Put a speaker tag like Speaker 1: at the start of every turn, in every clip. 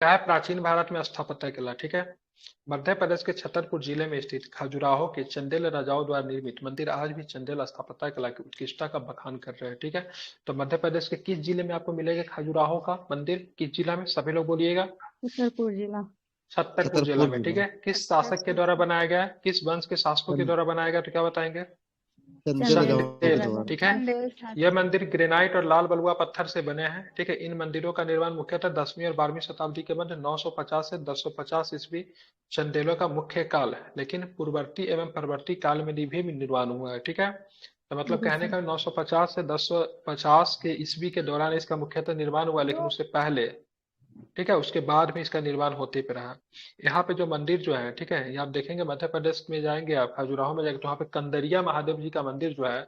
Speaker 1: क्या है, प्राचीन भारत में स्थापत्य कला। ठीक है। मध्य प्रदेश के छतरपुर जिले में स्थित खजुराहो के चंदेल राजाओं द्वारा निर्मित मंदिर आज भी चंदेल स्थापत्य कला की उत्कृष्टता का बखान कर रहे हैं। ठीक है। तो मध्य प्रदेश के किस जिले में आपको मिलेगा खजुराहो का मंदिर, किस जिला में, सभी लोग बोलिएगा।
Speaker 2: छतरपुर जिला।
Speaker 1: छतरपुर जिला
Speaker 3: छतरपुर
Speaker 1: में। ठीक
Speaker 3: जिला।
Speaker 1: है। किस शासक के द्वारा बनाया गया है, किस वंश के शासकों के
Speaker 3: चंद
Speaker 1: द्वारा बनाया गया, तो क्या बताएंगे।
Speaker 3: चंदेल
Speaker 2: चंदेल
Speaker 3: राजाओं के
Speaker 1: चंदेल।
Speaker 3: द्वारा।
Speaker 1: ठीक है।
Speaker 2: चंदेल
Speaker 1: यह
Speaker 2: शासक।
Speaker 1: मंदिर ग्रेनाइट और लाल बलुआ पत्थर से बने हैं। ठीक है। इन मंदिरों का निर्माण मुख्यतः 10वीं और 12वीं शताब्दी के मध्य 950 से 1050 ईस्वी चंदेलों का मुख्य काल है, लेकिन पूर्ववर्ती एवं परवर्ती काल में भी निर्माण हुआ है। ठीक है। तो मतलब
Speaker 2: जी
Speaker 1: कहने
Speaker 2: सर।
Speaker 1: का 950 से 1050 के ईस्वी के दौरान इसका मुख्यतः निर्माण हुआ, लेकिन उससे पहले, ठीक है, उसके बाद भी इसका निर्माण होते पे रहा। यहाँ पे जो मंदिर जो है, ठीक है, ये आप देखेंगे मध्य प्रदेश में जाएंगे आप, खजुराहो में जाएंगे तो वहाँ पे कंदरिया महादेव जी का मंदिर जो है,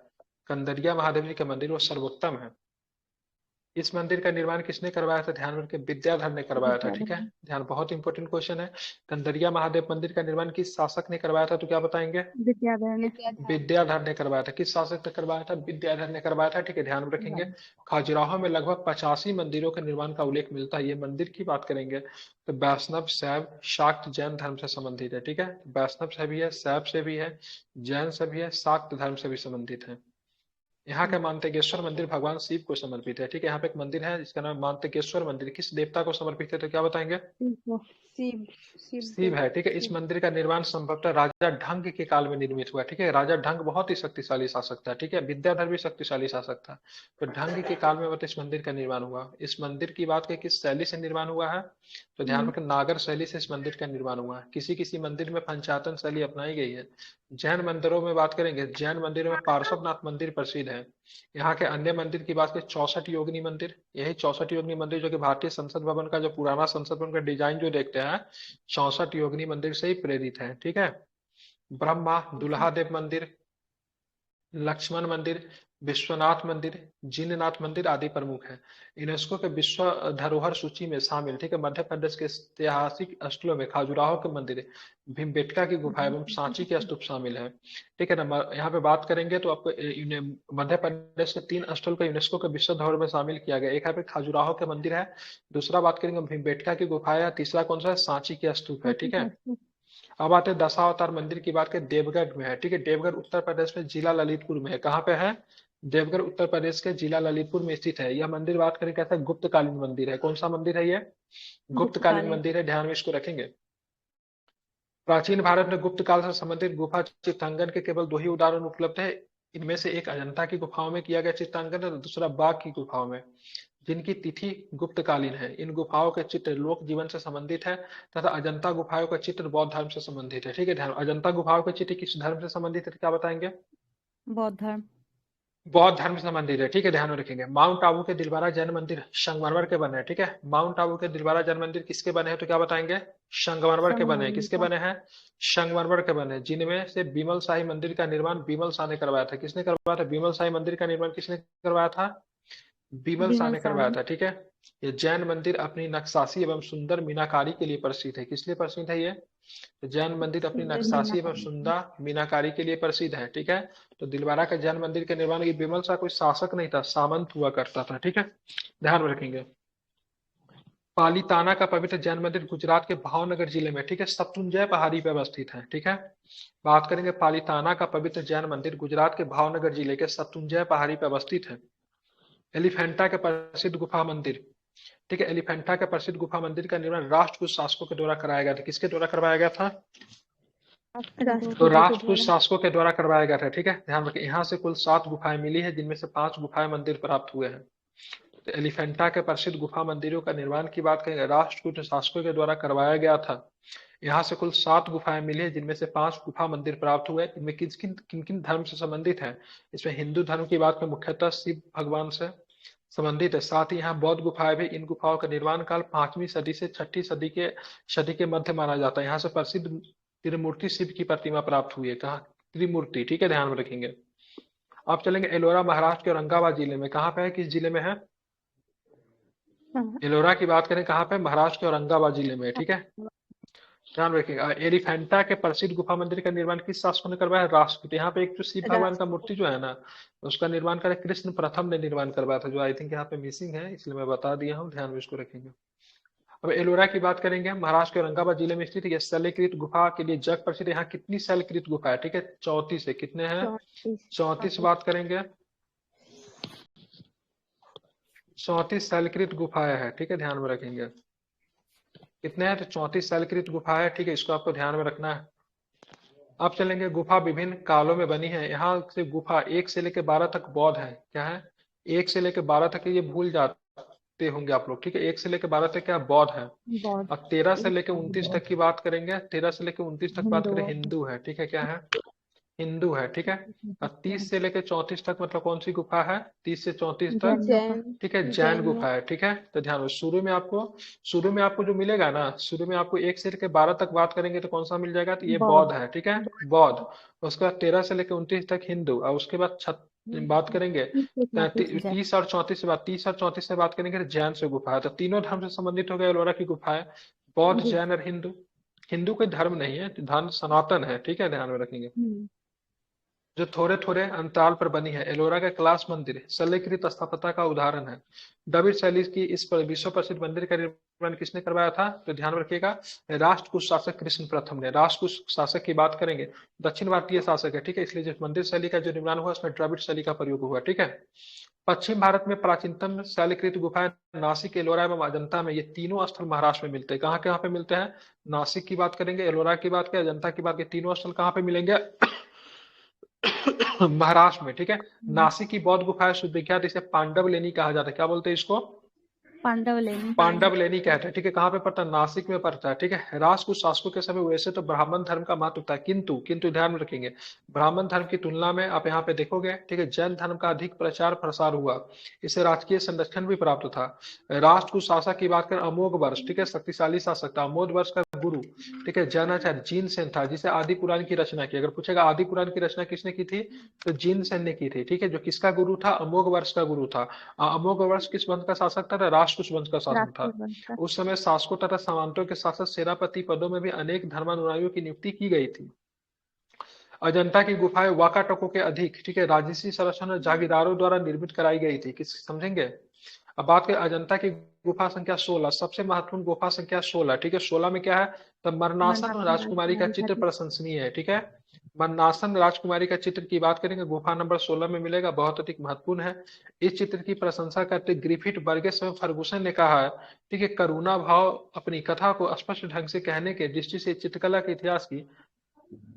Speaker 1: कंदरिया महादेव जी का मंदिर वो सर्वोत्तम है। इस मंदिर का निर्माण किसने करवाया था, ध्यान रखें, विद्याधर ने करवाया था। ठीक है।
Speaker 2: विद्याधर।
Speaker 1: ध्यान, बहुत इंपॉर्टेंट क्वेश्चन है। कंदरिया महादेव मंदिर का निर्माण किस शासक ने करवाया था, तो क्या बताएंगे।
Speaker 2: विद्याधर ने।
Speaker 1: विद्याधर ने करवाया था। किस शासक ने करवाया था, विद्याधर ने करवाया था। ठीक है। ध्यान में रखेंगे। खजुराहो में लगभग 85 मंदिरों के निर्माण का उल्लेख मिलता है। ये मंदिर की बात करेंगे तो वैष्णव, शैव, शाक्त, जैन धर्म से संबंधित है। ठीक है। वैष्णव से भी है, शैव से भी है, जैन से भी है, शाक्त धर्म से भी संबंधित है। यहाँ का मानतेकेश्वर मंदिर भगवान शिव को समर्पित है। ठीक है। यहाँ पे एक मंदिर है जिसका नाम मानतेकेश्वर मंदिर, किस देवता को समर्पित है, तो क्या बताएंगे।
Speaker 2: शिव। शिव
Speaker 1: शिव
Speaker 2: देव।
Speaker 1: है। ठीक है। इस
Speaker 2: शिव।
Speaker 1: मंदिर का निर्माण संभवतः राजा ढंग के काल में निर्मित हुआ। ठीक है। राजा ढंग बहुत ही शक्तिशाली शासक था। ठीक है। विद्याधर भी शक्तिशाली शासक था। तो ढंग के काल में मतलब इस मंदिर का निर्माण हुआ। इस मंदिर की बात करें किस शैली से निर्माण हुआ है, तो ध्यान रखें नागर शैली से इस मंदिर का निर्माण हुआ है। किसी किसी मंदिर में पंचायतन शैली अपनाई गई है। जैन मंदिरों में बात करेंगे, जैन मंदिरों में पार्श्वनाथ मंदिर प्रसिद्ध है। यहाँ के अन्य मंदिर की बात करें 64 योगिनी मंदिर, यही 64 योगिनी मंदिर जो कि भारतीय संसद भवन का जो पुराना संसद भवन का डिजाइन जो देखते हैं 64 योगिनी मंदिर से ही प्रेरित है। ठीक है। ब्रह्मा दुल्हा देव मंदिर, लक्ष्मण मंदिर, विश्वनाथ मंदिर, जिननाथ मंदिर आदि प्रमुख है। यूनेस्को के विश्व धरोहर सूची में शामिल। ठीक है। मध्य प्रदेश के ऐतिहासिक स्थलों में खजुराहो के मंदिर, भीमबेटका की गुफा एवं सांची के स्तूप शामिल है। ठीक है ना। यहाँ पे बात करेंगे तो आपको मध्य प्रदेश के 3 स्थल को यूनेस्को के विश्व धरोहर में शामिल किया गया। एक यहाँ पे खजुराहो के मंदिर है, दूसरा बात करेंगे भीमबेटका की गुफा है, तीसरा कौन सा है, सांची के स्तूप है। ठीक है। अब आते हैं दशावतार मंदिर की बात करें, देवगढ़ में है। ठीक है। देवगढ़ उत्तर प्रदेश में जिला ललितपुर में है। कहाँ पे है, देवगढ़ उत्तर प्रदेश के जिला ललितपुर में स्थित है। यह मंदिर बात करें कैसा गुप्तकालीन मंदिर है। कौन सा मंदिर है ये, गुप्तकालीन
Speaker 2: गुप्तकालीन।
Speaker 1: मंदिर है। ध्यान में इसको रखेंगे। प्राचीन भारत में गुप्त काल से संबंधित गुफा चित्रांकन के केवल 2 ही उदाहरण उपलब्ध है। इनमें से एक अजंता की गुफाओं में किया गया चित्रांकन है, तो दूसरा बाघ की गुफाओं में, जिनकी तिथि गुप्तकालीन है। इन गुफाओं के चित्र लोक जीवन से संबंधित है तथा अजंता गुफाओं का चित्र बौद्ध धर्म से संबंधित है। ठीक है। ध्यान, अजंता गुफाओं के चित्र किस धर्म से संबंधित है, क्या बताएंगे।
Speaker 2: बौद्ध धर्म।
Speaker 1: बौद्ध धर्म से संबंधित है। ठीक है। ध्यान में रखेंगे। माउंट आबू के दिलवारा जैन मंदिर संगमरमर के बने हैं। ठीक है। माउंट आबू के दिलवारा जैन मंदिर किसके बने हैं, तो क्या बताएंगे। संगमरमर के बने हैं।
Speaker 2: संगमरमर
Speaker 1: किसके
Speaker 2: का।
Speaker 1: बने हैं, संगमरमर के बने हैं। जिनमें से बीमल शाही मंदिर का निर्माण बीमल शाह ने करवाया था। किसने करवाया था, बीमल शाही मंदिर का निर्माण किसने करवाया था, बीमल शाह
Speaker 2: विमल
Speaker 1: ने करवाया
Speaker 2: सानी।
Speaker 1: था। ठीक है। ये जैन मंदिर अपनी नक्काशी एवं सुंदर मीनाकारी के लिए प्रसिद्ध है। किस लिए प्रसिद्ध है ये, तो जैन मंदिर अपनी
Speaker 2: सुंदर
Speaker 1: नक्काशी एवं
Speaker 2: मीनाकारी।
Speaker 1: सुंदर मीनाकारी के लिए प्रसिद्ध है। ठीक है। तो दिलवारा का जैन मंदिर के निर्माण की, विमल शाह कोई शासक नहीं था, सामंत हुआ करता था। ठीक है। ध्यान में रखेंगे। पालीताना का पवित्र जैन मंदिर गुजरात के भावनगर जिले में, ठीक है, शत्रुंजय पहाड़ी पर अवस्थित है। ठीक है। बात करेंगे पालीताना का पवित्र जैन मंदिर गुजरात के भावनगर जिले के शत्रुंजय पहाड़ी पर अवस्थित है। एलिफेंटा के प्रसिद्ध गुफा मंदिर, ठीक है, एलिफेंटा के प्रसिद्ध गुफा मंदिर का निर्माण राष्ट्रकूट शासकों के द्वारा कराया गया था। किसके द्वारा करवाया गया था, तो
Speaker 2: राष्ट्रकूटों के
Speaker 1: राष्ट्रकूट
Speaker 2: द्वारा।
Speaker 1: शासकों के द्वारा करवाया गया था। ठीक है। ध्यान रखें। यहाँ से कुल 7 गुफाएं मिली है, जिनमें से 5 गुफाएं मंदिर प्राप्त हुए हैं। तो एलिफेंटा के प्रसिद्ध गुफा मंदिरों का निर्माण की बात करेंगे, राष्ट्रकूट शासकों के द्वारा करवाया गया था। यहाँ से कुल 7 गुफाएं मिली है, जिनमें से 5 गुफा मंदिर प्राप्त हुए। इनमें किन किन धर्म से संबंधित है, इसमें हिंदू धर्म की बात में मुख्यतः शिव भगवान से संबंधित है। साथ ही यहाँ बौद्ध गुफाएं भी, इन गुफाओं का निर्माण काल 5वीं सदी से 6ठी सदी के मध्य माना जाता है। यहाँ से प्रसिद्ध त्रिमूर्ति शिव की प्रतिमा प्राप्त हुई है। कहाँ, त्रिमूर्ति। ठीक है। ध्यान में रखेंगे। आप चलेंगे एलोरा महाराष्ट्र के औरंगाबाद जिले में। कहाँ पे है, किस जिले में है,
Speaker 2: हाँ।
Speaker 1: एलोरा की बात करें कहाँ पे, महाराष्ट्र के औरंगाबाद जिले में। ठीक है। ध्यान रखिएगा। एलिफेंटा के प्रसिद्ध गुफा मंदिर का निर्माण किस शासकों ने करवाया, राष्ट्रकूट। यहाँ पे एक जो शिव भगवान का मूर्ति जो है ना, उसका निर्माण करे कृष्ण प्रथम ने निर्माण करवाया था, जो आई थिंक यहाँ पे मिसिंग है, इसलिए मैं बता दिया हूँ। ध्यान में इसको रखेंगे। अब एलोरा की बात करेंगे, महाराष्ट्र के औरंगाबाद जिले में स्थित, ये शैलकृत गुफा के लिए जग प्रसिद्ध है। यहाँ कितनी शैलकृत गुफा है? ठीक है, 34 है। कितने हैं?
Speaker 2: 34।
Speaker 1: 34 बात करेंगे, 34 शैलकृत गुफाएं है। ठीक है, ध्यान में रखेंगे कितने हैं, तो 34 शैलकृत गुफा है। ठीक है, इसको आपको ध्यान में रखना है। अब चलेंगे, गुफा विभिन्न कालों में बनी है। यहाँ से गुफा 1 से लेकर 12 तक बौद्ध है। क्या है? 1 से लेकर 12 तक, ये भूल जाते होंगे आप लोग। ठीक है, 1 से लेकर 12 तक क्या बौद्ध है।
Speaker 2: बौद्ध।
Speaker 1: और 13 से
Speaker 2: एक
Speaker 1: लेकर 29 तक की बात करेंगे, 13 से लेकर 29 तक बात
Speaker 2: हिंदू
Speaker 1: करें,
Speaker 2: हो गया।
Speaker 1: हिंदू है। ठीक है, क्या है? हिंदू है। ठीक है, और 30 से लेकर 34 तक मतलब कौन सी गुफा है? 30 से 34 तक,
Speaker 2: जैन गुफा।
Speaker 1: ठीक है, जैन गुफा है। ठीक है, तो ध्यान रखो, शुरू में आपको जो मिलेगा ना, शुरू में आपको 1 से लेकर 12 तक बात करेंगे तो कौन सा मिल जाएगा, तो ये
Speaker 2: बौद्ध।
Speaker 1: बौद्ध है। ठीक है, बौद्ध। उसके बाद 13 से लेकर 29 तक हिंदू, और उसके बाद बात करेंगे
Speaker 2: 30 से 34 जैन।
Speaker 1: 30 और 34 से बात, 30 और 34 से बात करेंगे तो जैन से गुफा है। तो तीनों धर्म से संबंधित हो गए एलोरा की गुफाएं, बौद्ध,
Speaker 2: जी।
Speaker 1: जैन और हिंदू। हिंदू कोई धर्म नहीं है, धर्म सनातन है। ठीक है, ध्यान में रखेंगे।
Speaker 2: हम्म।
Speaker 1: जो थोड़े थोड़े अंतराल पर बनी है, एलोरा का कैलाश मंदिर शैलकृत स्थापत्य का उदाहरण है। द्रविड़ शैली की इस पर विश्व प्रसिद्ध मंदिर का निर्माण किसने करवाया था? तो ध्यान रखिएगा, राष्ट्रकूट शासक कृष्ण प्रथम ने। राष्ट्रकूट शासक की बात करेंगे, दक्षिण भारतीय शासक है। ठीक है, इसलिए जो मंदिर शैली का जो निर्माण हुआ उसमें द्रविड़ शैली का प्रयोग हुआ। ठीक है, पश्चिम भारत में प्राचीनतम शैलकृत गुफाएं नासिक, एलोरा एवं अजंता में, ये तीनों स्थल महाराष्ट्र में मिलते हैं। कहाँ कहाँ पे मिलते हैं? नासिक की बात करेंगे, एलोरा की बात करें, अजंता की बात करें, तीनों स्थल कहाँ पे मिलेंगे? महाराष्ट्र में। ठीक है, नासिक की बौद्ध गुफा सुविख्यात, इसे पांडव लेनी कहा जाता है। क्या बोलते हैं इसको?
Speaker 2: पांडव लेनी।
Speaker 1: पांडव लेनी कहते हैं। ठीक है, कहाँ पे पड़ता है? नासिक में पड़ता है। ठीक है, राष्ट्रकूट शासकों के समय वैसे तो ब्राह्मण धर्म का महत्व था, किंतु किंतु ध्यान में रखेंगे, ब्राह्मण धर्म की तुलना में आप यहाँ पे देखोगे, ठीक है, जैन धर्म का अधिक प्रचार प्रसार हुआ। इसे राजकीय संरक्षण भी प्राप्त था। राष्ट्रकूट शासक की बात करें, अमोघ वर्ष, ठीक है, शक्तिशाली शासक था। अमोघ वर्ष का गुरु, ठीक है, जैनाचार्य जीन सेन था, जिसे आदि पुराण की रचना की। अगर पूछेगा आदि पुराण की रचना किसने की थी, तो जीन सेन ने की थी। ठीक है, जो किसका गुरु था? अमोघ वर्ष का गुरु था। अमोघ वर्ष किस वंश का शासक था? राष्ट्रकूट वंश का शासक था।
Speaker 2: राष्ट्रकूट वंश का।
Speaker 1: उस समय शासकों तथा सामंतों के साथ साथ सेनापति पदों में भी अनेक धर्मानुयायियों की नियुक्ति की गई थी। अजंता की गुफाएं वाकाटकों के अधिक, ठीक है, राजसी संरक्षण और जागीरदारों द्वारा निर्मित कराई गई थी। किस समझेंगे? अब बात करें अजंता की गुफा संख्या 16, सबसे महत्वपूर्ण गुफा संख्या 16। ठीक है, 16 में क्या है? तो मरनासन और
Speaker 2: मरनासन
Speaker 1: राजकुमारी का
Speaker 2: राजकुमारी
Speaker 1: चित्र
Speaker 2: घाटी।
Speaker 1: प्रशंसनीय है। ठीक है, मरनासन राजकुमारी का चित्र की बात करेंगे, गुफा नंबर 16 में मिलेगा, बहुत अधिक महत्वपूर्ण है। इस चित्र की प्रशंसा करते ग्रिफिथ, बर्गेस एवं फर्गुसन ने कहा है, ठीक है, करुणा भाव अपनी कथा को स्पष्ट ढंग से कहने के दृष्टि से चित्रकला के इतिहास की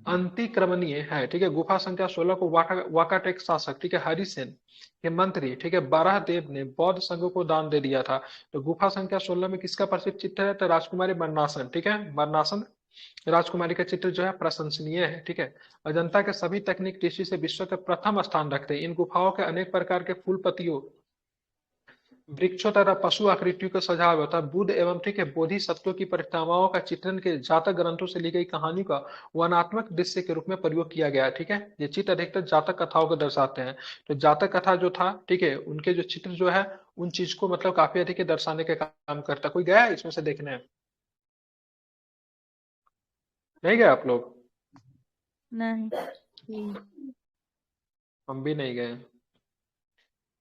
Speaker 1: अंतिक्रमणीय है। ठीक है, गुफा संख्या 16 को वाकाटेक शासक, ठीक है, हरिसेन के मंत्री, ठीक है, बारह देव ने बौद्ध संघ को दान दे दिया था। तो गुफा संख्या 16 में किसका प्रसिद्ध चित्र है? तो राजकुमारी मरनासन। ठीक है, मरनासन राजकुमारी का चित्र जो है प्रशंसनीय है। ठीक है, अजंता के सभी तकनीक दृष्टि से विश्व के प्रथम स्थान रखते हैं। इन गुफाओं के अनेक प्रकार के फूल पत्तियों, वृक्षों तथा पशु आकृतियों का सजाव होता है। बुद्ध एवं, ठीक है, बोधिसत्वों की परिक्रमा का चित्रण के जातक ग्रंथों से ली गई कहानी का वर्णनात्मक दृश्य के रूप में प्रयोग किया गया है। ठीक है, ये चित्र अधिकतर जातक कथाओं को दर्शाते हैं। तो जातक कथा जो था, ठीक है, उनके जो चित्र जो है उन चीज को मतलब काफी अधिक दर्शाने के काम करता है। कोई गया है इसमें से देखने? नहीं गए आप लोग?
Speaker 2: नहीं।
Speaker 1: हम भी नहीं गए।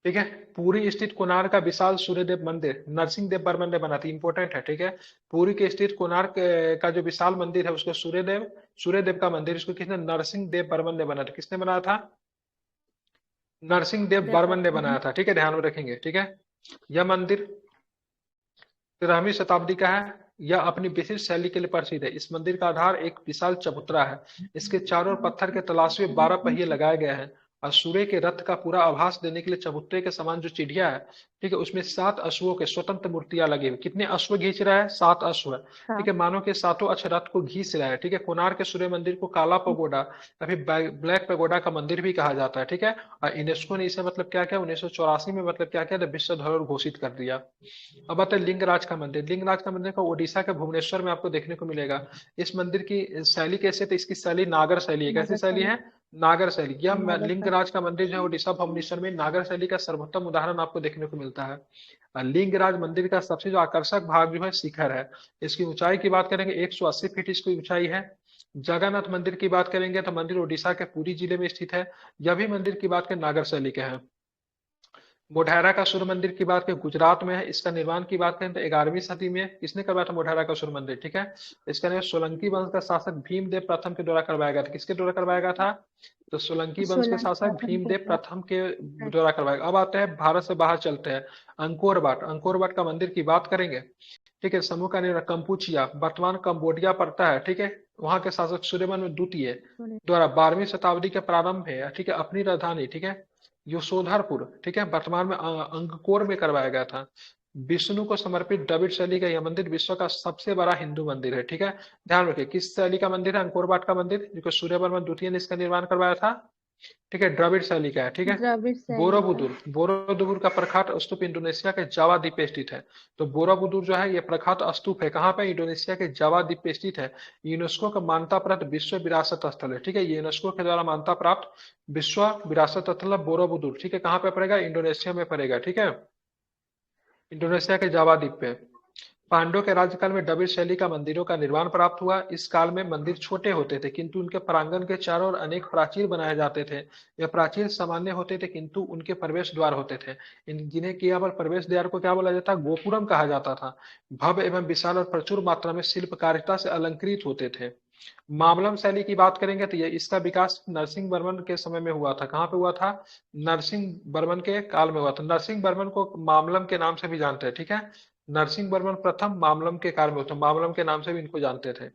Speaker 1: ठीक है, पुरी स्थित कोणार्क का विशाल सूर्यदेव मंदिर नरसिंह देव बर्मन ने बना था। इंपॉर्टेंट है। ठीक है, पुरी के स्थित कोणार्क का जो विशाल मंदिर है उसको सूर्यदेव का मंदिर, इसको किसने? नरसिंह देव बर्मन ने बनाया था। किसने बनाया था? नरसिंह देव बर्मन ने बनाया था। ठीक है, ध्यान में रखेंगे। ठीक है, यह मंदिर 13वीं शताब्दी का है। यह अपनी विशिष्ट शैली के लिए प्रसिद्ध है। इस मंदिर का आधार एक विशाल चबूतरा है। इसके चारों ओर पत्थर के तलाशे 12 पहिए लगाए गए हैं, और सूर्य के रथ का पूरा आभास देने के लिए चबूतरे के समान जो चिड़िया है, ठीक है, उसमें 7 अश्वों के स्वतंत्र मूर्तियां लगी हुई। कितने अश्व खींच रहा है? 7 अश्व है। ठीक
Speaker 2: सात।
Speaker 1: है, मानो के सातों अश्व रथ को घींच रहा है। ठीक है, कोणार्क के सूर्य मंदिर को काला पगोडा या फिर ब्लैक पगोडा का मंदिर भी कहा जाता है। ठीक है, और यूनेस्को ने इसे मतलब क्या किया, 1984 में मतलब क्या किया, विश्व धरोहर घोषित कर दिया। अब आता है लिंगराज का मंदिर। लिंगराज का मंदिर का ओडिशा के भुवनेश्वर में आपको देखने को मिलेगा। इस मंदिर की शैली कैसे है? तो इसकी शैली नागर शैली है। कैसी
Speaker 2: नगर
Speaker 1: शैली
Speaker 2: शैली।
Speaker 1: है? नागर शैली। यह
Speaker 2: नगर शैली।
Speaker 1: लिंगराज का मंदिर जो है ओडिशा भुवनेश्वर में नागर शैली का सर्वोत्तम उदाहरण आपको देखने को मिलता है। लिंगराज मंदिर का सबसे जो आकर्षक भाग जो है शिखर है। इसकी ऊंचाई की बात करेंगे 180 फीट इसकी ऊंचाई है। जगन्नाथ मंदिर की बात करेंगे तो मंदिर ओडिशा के पुरी जिले में स्थित है। यह भी मंदिर की बात करें नागर शैली के हैं। मोढेरा का सूर्य मंदिर की बात करें गुजरात में है। इसका निर्माण की बात करें तो 11वीं सदी में किसने करवाया था मोढेरा का सूर्य मंदिर, ठीक है। इसका निर्माण सोलंकी वंश का शासक भीमदेव प्रथम के द्वारा करवाया गया था। किसके द्वारा करवाया गया था? तो सोलंकी वंश के
Speaker 2: सोलंकी
Speaker 1: शासक
Speaker 2: प्रथम के
Speaker 1: भीमदेव
Speaker 2: द्वारा।
Speaker 1: प्रथम के द्वारा करवाया गया। अब आते हैं भारत से बाहर चलते हैं। अंकोर वाट, अंकोर वाट का मंदिर की बात करेंगे, ठीक है। समूह का निर्माण कंपुचिया, वर्तमान कंबोडिया पड़ता है, ठीक है। वहां के शासक सूर्यमन द्वितीय द्वारा 12वीं शताब्दी के प्रारंभ में, ठीक है, अपनी राजधानी, ठीक है, यशोधरपुर, ठीक है, वर्तमान में अंगकोर में करवाया गया था। विष्णु को समर्पित द्रविड़ शैली का यह मंदिर विश्व का सबसे बड़ा हिंदू मंदिर है, ठीक है। ध्यान रखिए किस शैली का मंदिर है? अंकोर वाट का मंदिर, जो सूर्यवर्मन द्वितीय ने इसका निर्माण करवाया था, ठीक है। द्रविड़ शैली का है, ठीक है।
Speaker 2: द्रविड़ शैली का।
Speaker 1: बोरोबुदुर, बोरोबुदुर का प्रख्यात स्तूप इंडोनेशिया के जावा द्वीप पे स्थित है। तो बोरोबुदुर जो है ये प्रख्यात स्तूप है, कहाँ पे? इंडोनेशिया के जावा द्वीप पे स्थित है। यूनेस्को का मान्यता प्राप्त विश्व विरासत स्थल है, ठीक है। यूनेस्को के द्वारा मान्यता प्राप्त विश्व विरासत स्थल है बोरोबुदुर, ठीक है। कहाँ पे पड़ेगा? इंडोनेशिया में पड़ेगा, ठीक है। इंडोनेशिया के जावा द्वीप पे। पांडवों के राज्यकाल में द्रविड़ शैली का मंदिरों का निर्माण प्राप्त हुआ। इस काल में मंदिर छोटे होते थे, किंतु उनके प्रांगण के चारों ओर अनेक प्राचीर बनाए जाते थे। यह प्राचीर सामान्य होते थे, किंतु उनके प्रवेश द्वार होते थे। इन जिन्हें केवल प्रवेश द्वार को क्या बोला जाता? गोपुरम कहा जाता था। भव्य एवं विशाल और प्रचुर मात्रा में शिल्पकारिता से अलंकृत होते थे। मामलम शैली की बात करेंगे तो ये इसका विकास नरसिंह वर्मन के समय में हुआ था। कहाँ पे हुआ था? नरसिंह वर्मन के काल में हुआ था। नरसिंह वर्मन को मामलम के नाम से भी जानते हैं, ठीक है। नरसिंह वर्मन प्रथम मामलम के काल में होता, मामलम के नाम से भी इनको जानते थे।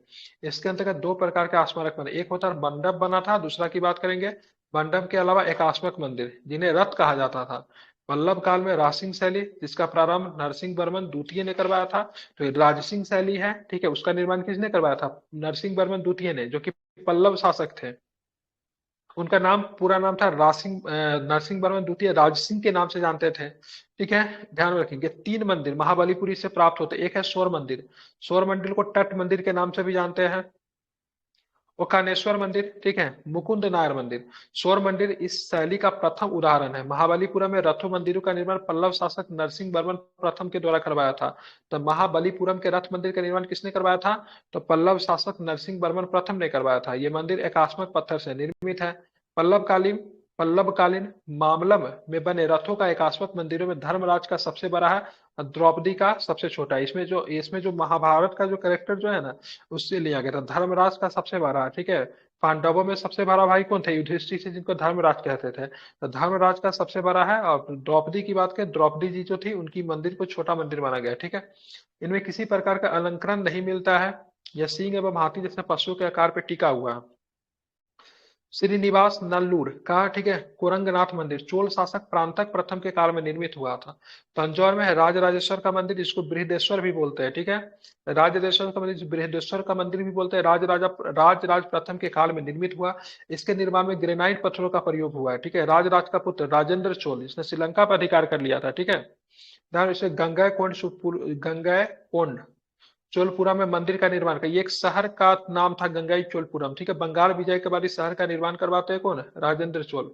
Speaker 1: इसके अंतर्गत दो प्रकार के स्मारक बने, एक होता है मंडप बना था, दूसरा की बात करेंगे मंडप के अलावा एकास्मक मंदिर, जिन्हें रथ कहा जाता था। पल्लव काल में राजसिंह शैली, जिसका प्रारंभ नरसिंह वर्मन द्वितीय ने करवाया था। तो ये राजसिंह शैली है, ठीक है। उसका निर्माण किसने करवाया था? नरसिंह वर्मन द्वितीय ने, जो कि पल्लव शासक थे। उनका नाम, पूरा नाम था नरसिंह वर्मन द्वितीय, राजसिंह के नाम से जानते थे, ठीक है। ध्यान में रखेंगे। तीन मंदिर महाबलीपुरी से प्राप्त होते, एक है सौर मंदिर, सौर मंदिर को तट मंदिर के नाम से भी जानते हैं। ओकानेश्वर मंदिर, ठीक है। मुकुंद नायर मंदिर। सौर मंदिर इस शैली का प्रथम उदाहरण है। महाबलीपुरम में रथों मंदिरों का निर्माण पल्लव शासक नरसिंह वर्मन प्रथम के द्वारा करवाया था। तो महाबलीपुरम के रथ मंदिर का निर्माण किसने करवाया था? तो पल्लव शासक नरसिंह वर्मन प्रथम ने करवाया था। ये मंदिर एकास्मक पत्थर से निर्मित है। पल्लवकालीन पल्लवकालीन मामलम में बने रथों का एकास्मक मंदिरों में धर्मराज का सबसे बड़ा है और द्रौपदी का सबसे छोटा है। इसमें जो महाभारत का जो कैरेक्टर जो है ना, उससे लिया गया था। धर्मराज का सबसे बड़ा, ठीक है। पांडवों में सबसे बड़ा भाई कौन थे? युधिष्ठिर से, जिनको धर्मराज कहते थे। तो धर्मराज का सबसे बड़ा है। और द्रौपदी की बात करें, द्रौपदी जी जो थी उनकी मंदिर को छोटा मंदिर माना गया, ठीक है। इनमें किसी प्रकार का अलंकरण नहीं मिलता है। यह सिंह एवं हाथी जैसे पशु के आकार पर टिका हुआ है। श्रीनिवास नल्लूर का, ठीक है, कोरंगनाथ मंदिर चोल शासक प्रांतक प्रथम के काल में निर्मित हुआ था। तंजौर में है राजराजेश्वर का मंदिर, जिसको बृहदेश्वर भी बोलते हैं, ठीक है। राजराजेश्वर का मंदिर, बृहदेश्वर का मंदिर भी बोलते हैं। राजराज प्रथम के काल में निर्मित हुआ। इसके निर्माण में ग्रेनाइट पत्थरों का प्रयोग हुआ है, ठीक है। राजराज का पुत्र राजेंद्र चोल, इसने श्रीलंका पर अधिकार कर लिया था, ठीक है। ध्यान, इसे गंगैकोंड चोलपुरा में मंदिर का निर्माण का, ये एक शहर का नाम था गंगाई चोलपुरम, ठीक है। बंगाल विजय के बाद इस शहर का निर्माण करवाते हैं कौन? राजेंद्र चोल,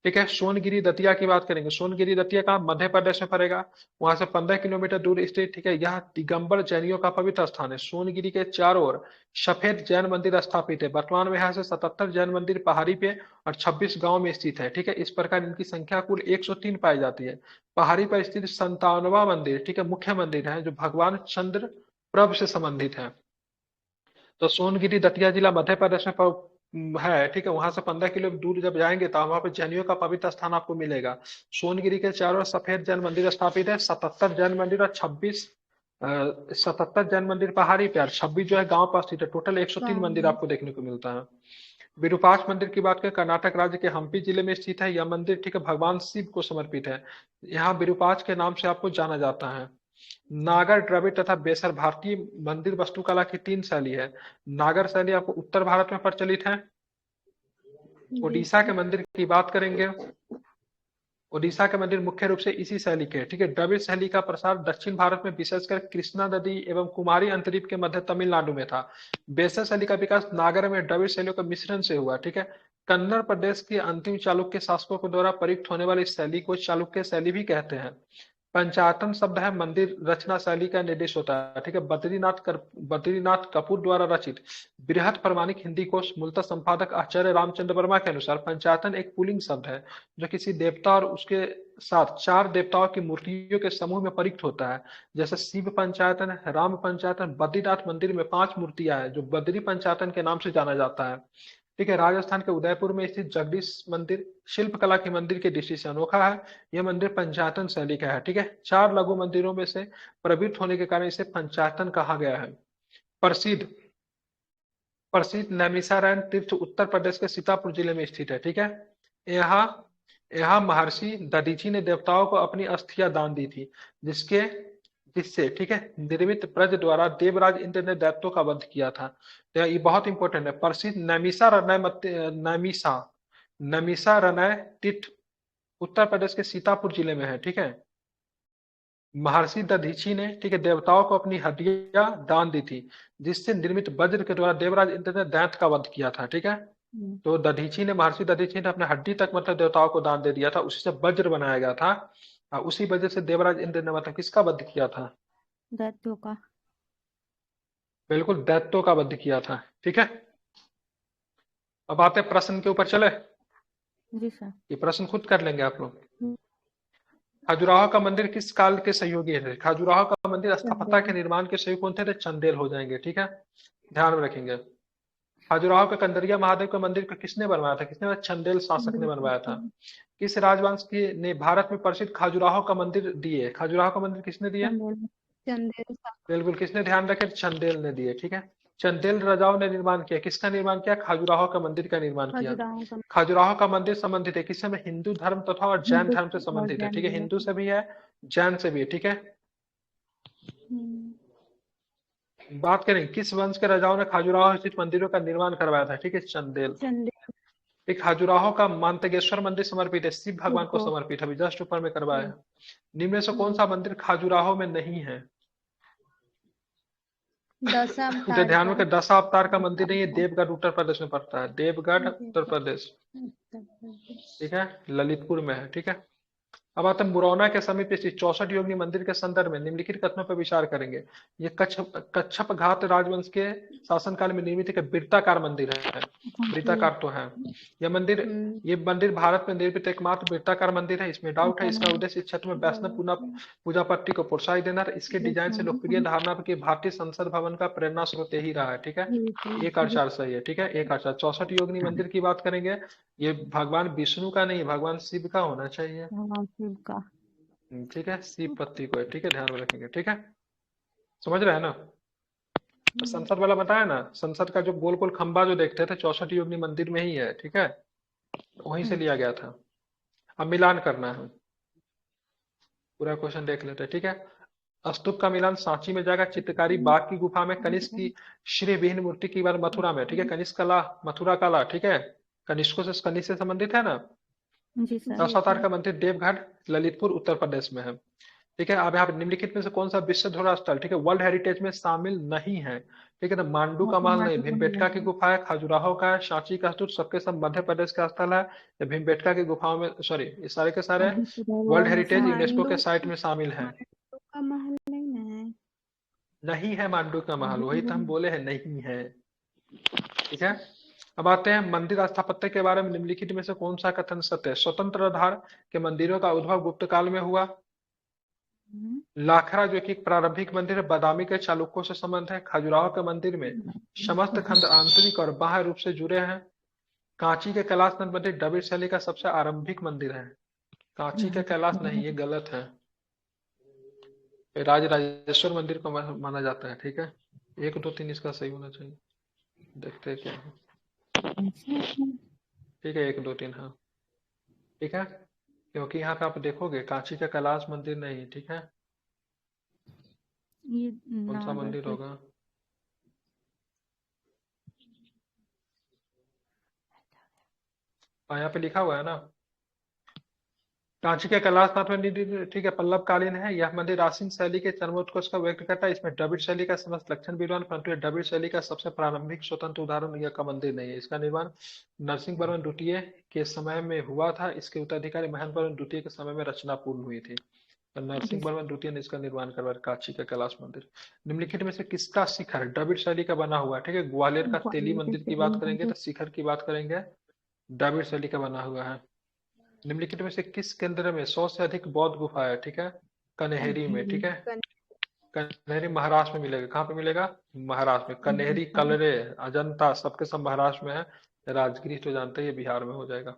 Speaker 1: ठीक है। सोनगिरी दतिया की बात करेंगे। सोनगिरी दतिया कहाँ? मध्य प्रदेश में पड़ेगा। वहां से 15 किलोमीटर दूर स्थित, ठीक है। यह दिगंबर जैनियों का पवित्र स्थान है। सोनगिरी के चारों ओर सफेद जैन मंदिर स्थापित है। वर्तमान में यहाँ से 77 जैन मंदिर पहाड़ी पे और 26 गांव में स्थित है, ठीक है। इस प्रकार इनकी संख्या कुल 103 पाई जाती है। पहाड़ी पर स्थित 57वां मंदिर, ठीक है, मुख्य मंदिर है, जो भगवान चंद्र प्रभ से संबंधित है। तो सोनगिरी दतिया जिला मध्य प्रदेश में है, ठीक है। वहां से 15 किलो दूर जब जाएंगे तो वहां पे जैनियों का पवित्र स्थान आपको मिलेगा। सोनगिरी के चारों ओर सफेद जैन मंदिर स्थापित है। 77 जैन मंदिर और 26 77 जैन मंदिर पहाड़ी पे और 26 जो है गांव पास स्थित है। टोटल 103
Speaker 2: गाँव
Speaker 1: मंदिर
Speaker 2: में।
Speaker 1: आपको देखने को मिलता है। विरूपाक्ष मंदिर की बात करें, कर्नाटक राज्य के हम्पी जिले में स्थित है। यह मंदिर, ठीक है, भगवान शिव को समर्पित है। यहाँ विरूपाक्ष के नाम से आपको जाना जाता है। नागर, द्रविड़ तथा बेसर भारतीय मंदिर वास्तुकला की तीन शैली है। नागर शैली आपको उत्तर भारत में प्रचलित है। उड़ीसा
Speaker 2: जी।
Speaker 1: के मंदिर की बात करेंगे। उड़ीसा के मंदिर मुख्य रूप से इसी शैली के, ठीक है। द्रविड़ शैली का प्रसार दक्षिण भारत में विशेषकर कृष्णा नदी एवं कुमारी अंतरीप के मध्य तमिलनाडु में था। बेसर शैली का विकास नागर में द्रविड़ शैलियों के मिश्रण से हुआ, ठीक है। कन्नड़ प्रदेश के अंतिम चालुक्य शासकों के द्वारा प्रयुक्त होने वाली इस शैली को चालुक्य शैली भी कहते हैं। पंचायतन शब्द है मंदिर रचना शैली का निर्देश होता है, ठीक है। बद्रीनाथ कपूर द्वारा रचित बृहत प्रामाणिक हिंदी कोश मूलतः संपादक आचार्य रामचंद्र वर्मा के अनुसार पंचायतन एक पुल्लिंग शब्द है जो किसी देवता और उसके साथ चार देवताओं की मूर्तियों के समूह में प्रयुक्त होता है। जैसे शिव पंचायतन है, राम पंचायतन, बद्रीनाथ मंदिर में 5 मूर्तियां हैं जो बद्री पंचायतन के नाम से जाना जाता है। ठीक है, राजस्थान के उदयपुर में स्थित जगदीश मंदिर शिल्पकला के मंदिर की दृष्टि से अनोखा है। यह मंदिर पंचायतन शैली का है। ठीक है, 4 लघु मंदिरों में से प्रवृत्त होने के कारण इसे पंचायतन कहा गया है। प्रसिद्ध प्रसिद्ध नैमिषारण्य तीर्थ उत्तर प्रदेश के सीतापुर जिले में स्थित है। ठीक है, यहाँ यहाँ महर्षि दधीचि ने देवताओं को अपनी अस्थियां दान दी थी, जिसके जिससे ठीक है निर्मित ब्रज द्वारा देवराज इंद्र ने दैत्यों का वध किया था। तो ये बहुत इंपॉर्टेंट है। प्रसिद्ध नैमिषा नैमिषारण्य तीर्थ उत्तर प्रदेश के सीतापुर जिले में है। ठीक है, महर्षि दधीचि ने ठीक है देवताओं को अपनी हड्डियां दान दी थी, जिससे निर्मित वज्र के द्वारा देवराज इंद्र ने दैत्य का वध किया था। ठीक है, तो महर्षि दधीचि ने अपने हड्डी तक मतलब देवताओं को दान दे दिया था, उसी से वज्र बनाया गया था। उसी वजह से देवराज इंद्र ने मतलब किसका वध किया था?
Speaker 2: दैत्यों का।
Speaker 1: बिल्कुल, दैत्यों का वध किया था। ठीक है, अब आते हैं प्रश्न के ऊपर। चले,
Speaker 2: जी सर।
Speaker 1: ये प्रश्न खुद कर लेंगे आप लोग।
Speaker 2: हम्म,
Speaker 1: खजुराहो का मंदिर किस काल के सहयोगी थे? खजुराहो का मंदिर स्थापत्य के
Speaker 2: चंदेल।
Speaker 1: निर्माण के सहयोगी कौन थे? तो चंदेल हो जाएंगे। ठीक है, ध्यान में रखेंगे। खजुराहो का कंदरिया महादेव का मंदिर को किसने बनवाया था? किसने? चंदेल शासक ने बनवाया था। किस राजवंश की ने भारत में प्रसिद्ध खजुराहो का मंदिर दिए? खजुराहो का मंदिर किसने दिए?
Speaker 2: चंदेल। चंदेल
Speaker 1: बिल्कुल, किसने? ध्यान रखें, चंदेल ने दिए। ठीक है, चंदेल राजाओं ने निर्माण किया। किसका निर्माण किया? खजुराहो का मंदिर का निर्माण किया।
Speaker 2: खजुराहो का।
Speaker 1: खजुराहो का मंदिर संबंधित है किससे? में हिंदू धर्म तथा और जैन
Speaker 2: हिंदू
Speaker 1: धर्म से
Speaker 2: और
Speaker 1: संबंधित है।
Speaker 2: जैन
Speaker 1: ठीक है,
Speaker 2: दोनों
Speaker 1: हिंदू
Speaker 2: से।
Speaker 1: से भी है, जैन से भी है। ठीक है,
Speaker 2: हम्म,
Speaker 1: बात करें किस वंश के राजाओं ने खजुराहो स्थित मंदिरों का निर्माण करवाया था? ठीक है, चंदेल।
Speaker 2: चंदेल।
Speaker 1: एक खजुराहो का मांतंगेश्वर मंदिर समर्पित है, शिव
Speaker 2: शिव
Speaker 1: भगवान को
Speaker 2: को।
Speaker 1: समर्पित है, अभी जस्ट ऊपर में करवाया
Speaker 2: हम्म,
Speaker 1: है। निम्न में से कौन सा मंदिर खजुराहो में नहीं है? तो
Speaker 2: दशावतार
Speaker 1: ध्यान में
Speaker 2: का।
Speaker 1: कि दशावतार का मंदिर नहीं है,
Speaker 2: दशावतार।
Speaker 1: देवगढ़ उत्तर प्रदेश में पड़ता है, देवगढ़ उत्तर प्रदेश।
Speaker 2: उत्तर प्रदेश।
Speaker 1: ठीक है, ललितपुर में है। ठीक है, अब आते हैं मुरौना के समीप स्थित 64 योगिनी मंदिर के संदर्भ में निम्नलिखित कथनों पर विचार करेंगे। ये कच्छप घाट राजवंश के शासनकाल में निर्मित एक वृत्ताकार मंदिर है।
Speaker 2: जी।
Speaker 1: वृत्ताकार तो है यह मंदिर। ये मंदिर भारत में निर्मित एकमात्र वृत्ताकार मंदिर है, इसमें डाउट है। इसका उद्देश्य इस क्षेत्र में वैष्णव पूजा पट्टी को प्रोत्साहित देना है। इसके डिजाइन से लोकप्रिय धारणा की भारतीय संसद भवन का प्रेरणा स्रोत यही रहा है। ठीक है, एक और चार सही है। ठीक है, एक और चार। 64 योगिनी मंदिर की बात करेंगे, ये भगवान विष्णु का नहीं, भगवान शिव का होना चाहिए।
Speaker 2: हाँ, शिव का।
Speaker 1: ठीक है, शिव पत्ती को है। ठीक है, ध्यान में रखेंगे। ठीक है, समझ रहे हैं ना? तो संसद वाला बताया ना, संसद का जो गोल गोल खंबा जो देखते थे 64 योगिनी मंदिर में ही है। ठीक है, वहीं से लिया गया था। अब मिलान करना है, पूरा क्वेश्चन देख लेते हैं। ठीक है, स्तूप का मिलान सांची में जाएगा, चित्रकारी बाग की गुफा में, कनिष्क की श्री विहीन मूर्ति की बार मथुरा में। ठीक है, कनिष्क कला, मथुरा कला। ठीक है, कनिष्क से संबंधित है ना।
Speaker 2: जी सर।
Speaker 1: दशावतार का मंदिर देवघर ललितपुर उत्तर प्रदेश में है। ठीक है, अब यहाँ पे निम्नलिखित में से कौन सा विश्व धरोहर स्थल ठीक है वर्ल्ड हेरिटेज में शामिल नहीं है? ठीक है, तो मांडू का महल नहीं, भीमबेटका की गुफा है, खजुराहो का है, सांची का स्तूप, सबके सब मध्य प्रदेश का स्थल है। या भीमबेटका की गुफाओं में, सॉरी, ये सारे के सारे
Speaker 2: अभी
Speaker 1: वर्ल्ड
Speaker 2: धरोहर में
Speaker 1: हेरिटेज यूनेस्को के
Speaker 2: मांडू।
Speaker 1: साइट में शामिल है।
Speaker 2: मांडू का महल नहीं ना है।
Speaker 1: नहीं है मांडू का महल, वही तो हम बोले हैं नहीं है। ठीक है, अब आते हैं मंदिर स्थापत्य के बारे में निम्नलिखित में से कौन सा कथन सत्य है? स्वतंत्र आधार के मंदिरों का उद्भव गुप्त काल में हुआ। लाखरा जो कि एक प्रारंभिक मंदिर है, बादामी के चालुक्यों से संबंध है। खजुराहो के मंदिर में समस्त खंड आंतरिक और बाह्य रूप से जुड़े हैं। कांची के कैलाश मंदिर द्रविड़ शैली का सबसे आरंभिक मंदिर है। कांची के कैलाश नहीं, ये गलत है, ये राजराजेश्वर मंदिर को माना जाता है। ठीक है, 1 2 3 इसका सही होना चाहिए, देखते हैं क्या है। ठीक है, 1 2 3 हाँ। ठीक है, क्योंकि यहाँ पे आप देखोगे कांची का कैलाश मंदिर नहीं। ठीक है,
Speaker 2: ये
Speaker 1: कौन सा
Speaker 2: नागर
Speaker 1: मंदिर
Speaker 2: के।
Speaker 1: होगा? यहाँ पे लिखा हुआ है ना, कांची के कैलाशनाथ मंदिर। ठीक है, पल्लव कालीन है। यह मंदिर आसीन शैली के चरमोत्कर्ष को व्यक्त करता है। इसमें द्रविड़ शैली का समस्त लक्षण विद्वान, परंतु यह द्रविड़ शैली का सबसे प्रारंभिक स्वतंत्र उदाहरण यह का मंदिर नहीं है। इसका निर्माण नरसिंह वर्मन द्वितीय के समय में हुआ था। इसके उत्तराधिकारी महेंद्र वर्मन द्वितीय के समय में रचना पूर्ण हुई थी। तो
Speaker 2: जी
Speaker 1: नरसिंह वर्मन द्वितीय ने इसका निर्माण करवाया कांची का कैलाश मंदिर। निम्नलिखित में से किसका शिखर द्रविड़ शैली का बना हुआ है? ठीक है, ग्वालियर का तेली
Speaker 2: ग्वालियर का
Speaker 1: मंदिर की
Speaker 2: तेली
Speaker 1: बात करेंगे
Speaker 2: मंदिर।
Speaker 1: तो शिखर की बात करेंगे, द्रविड़ शैली का बना हुआ है। निम्नलिखित में से किस केंद्र में 100 से अधिक बौद्ध गुफा है? ठीक है, कन्हेरी में।
Speaker 2: कन्हेरी।
Speaker 1: ठीक है, कन्हेरी महाराष्ट्र में मिलेगा। कहाँ पे मिलेगा? महाराष्ट्र में।
Speaker 2: जी
Speaker 1: कन्हेरी,
Speaker 2: सर।
Speaker 1: कलरे, अजंता सबके सब महाराष्ट्र में है। राजगिरी तो जानते ही है, बिहार में हो जाएगा।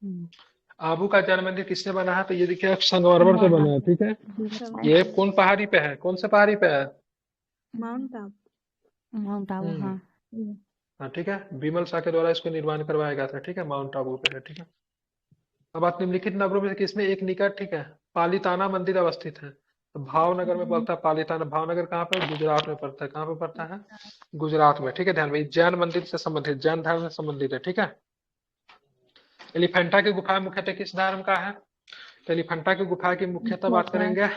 Speaker 2: हम्म,
Speaker 1: आबू का जैन मंदिर किसने बना है? तो ये देखिए संगमरमर से बना है। ठीक है,
Speaker 2: जी सर।
Speaker 1: ये कौन पहाड़ी पे है? कौन से पहाड़ी पे है?
Speaker 2: माउंट आबू। माउंट आबू,
Speaker 1: हम्म।
Speaker 2: हाँ।
Speaker 1: हाँ ठीक है, विमल शाह के द्वारा इसको निर्माण करवाया गया था। ठीक है, माउंट आबू पे है। ठीक है, अब बात निम्नलिखित नगरों में से किसमें एक निकट, ठीक है, पालीताना मंदिर अवस्थित है? तो भावनगर में पड़ता है पालीताना। भावनगर कहाँ पे? गुजरात में पड़ता है। कहाँ पे पड़ता है? गुजरात में। ठीक है, ध्यान में, जैन मंदिर से संबंधित, जैन धर्म से संबंधित है। ठीक है, एलिफेंटा की गुफा मुख्यतः किस धर्म का है? तो एलिफेंटा की गुफा की मुख्यतः बात
Speaker 2: जैन।
Speaker 1: करेंगे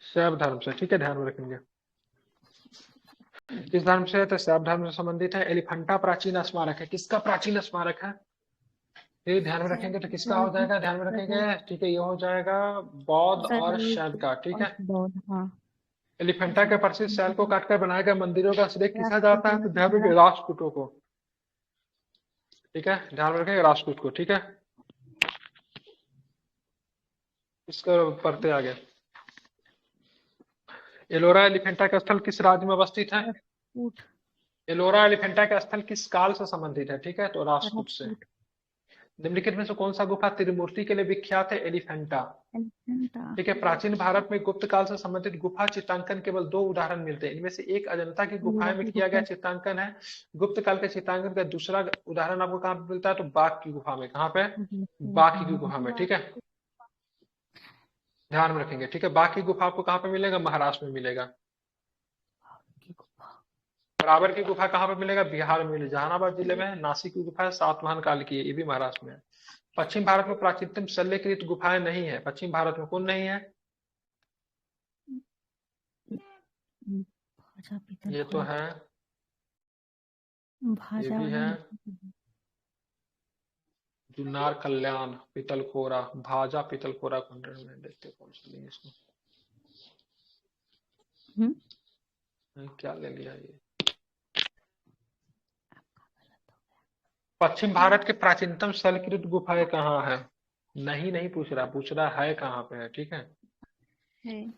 Speaker 1: शैव धर्म से। ठीक है, ध्यान में रखेंगे। किस धर्म से है? तो शैव धर्म से संबंधित है। एलिफेंटा प्राचीन स्मारक है। किसका प्राचीन स्मारक है? ये ध्यान में रखेंगे तो किसका हो जाएगा? ध्यान में रखेंगे। ठीक है, ये हो जाएगा बौद्ध और शैव का। ठीक
Speaker 2: और
Speaker 1: है,
Speaker 2: बौद्ध, हाँ।
Speaker 1: एलिफेंटा के प्रसिद्ध शैल को काटकर बनाए गए मंदिरों का श्रेय किसा जाता है? तो ध्यान
Speaker 2: राष्ट्रकूट।
Speaker 1: रखिए, राष्ट्रकूटों को। ठीक है, ध्यान में रखेंगे, राष्ट्रकूट को। ठीक है, इसको पढ़ते आगे। एलोरा एलिफेंटा का स्थल किस राज्य में अवस्थित है?
Speaker 2: राष्ट्रकूट।
Speaker 1: एलोरा एलिफेंटा का स्थल किस काल से संबंधित है? ठीक है, तो राष्ट्रकूट से।
Speaker 2: राष्ट्रकूट।
Speaker 1: निम्नलिखित में से कौन सा गुफा त्रिमूर्ति के लिए विख्यात है? एलिफेंटा।
Speaker 2: एलिफेंटा।
Speaker 1: ठीक है, प्राचीन भारत में गुप्त काल से संबंधित गुफा चित्रांकन केवल दो उदाहरण मिलते हैं। इनमें से एक अजंता की गुफाएं में किया गया चित्रांकन है। गुप्त काल के चित्रांकन का दूसरा उदाहरण आपको कहाँ पे मिलता है? तो बाघ की गुफा में। कहाँ पे? बाघ की गुफा में। ठीक है, ध्यान में रखेंगे। ठीक है, बाघ की गुफा आपको कहाँ पे मिलेगा? महाराष्ट्र में मिलेगा।
Speaker 2: की गुफा।
Speaker 1: बराबर की गुफा कहाँ पे मिलेगा? बिहार में मिलेगा। जहानाबाद जिले में है। नासिक की गुफा है, सातवाहन काल की है, ये भी महाराष्ट्र में है। पश्चिम भारत में प्राचीनतम शल्यकृत गुफाएं नहीं है। पश्चिम भारत में कौन नहीं है?
Speaker 2: भाजा पीतल
Speaker 1: ये तो
Speaker 2: खोरा।
Speaker 1: है, ये
Speaker 2: भाजा
Speaker 1: भी
Speaker 2: वाला
Speaker 1: है।
Speaker 2: नहीं।
Speaker 1: जुन्नार, कल्याण, पीतलखोरा, भाजा, पीतलखोरा खंडर में देखते कौन सा लेंगे इसको।
Speaker 2: हम्म।
Speaker 1: क्या ले लिया ये? पश्चिम भारत के प्राचीनतम शैलकृत गुफाएं कहाँ है? नहीं नहीं पूछ रहा, पूछ रहा है कहाँ पे है। ठीक है,
Speaker 2: है
Speaker 1: अगर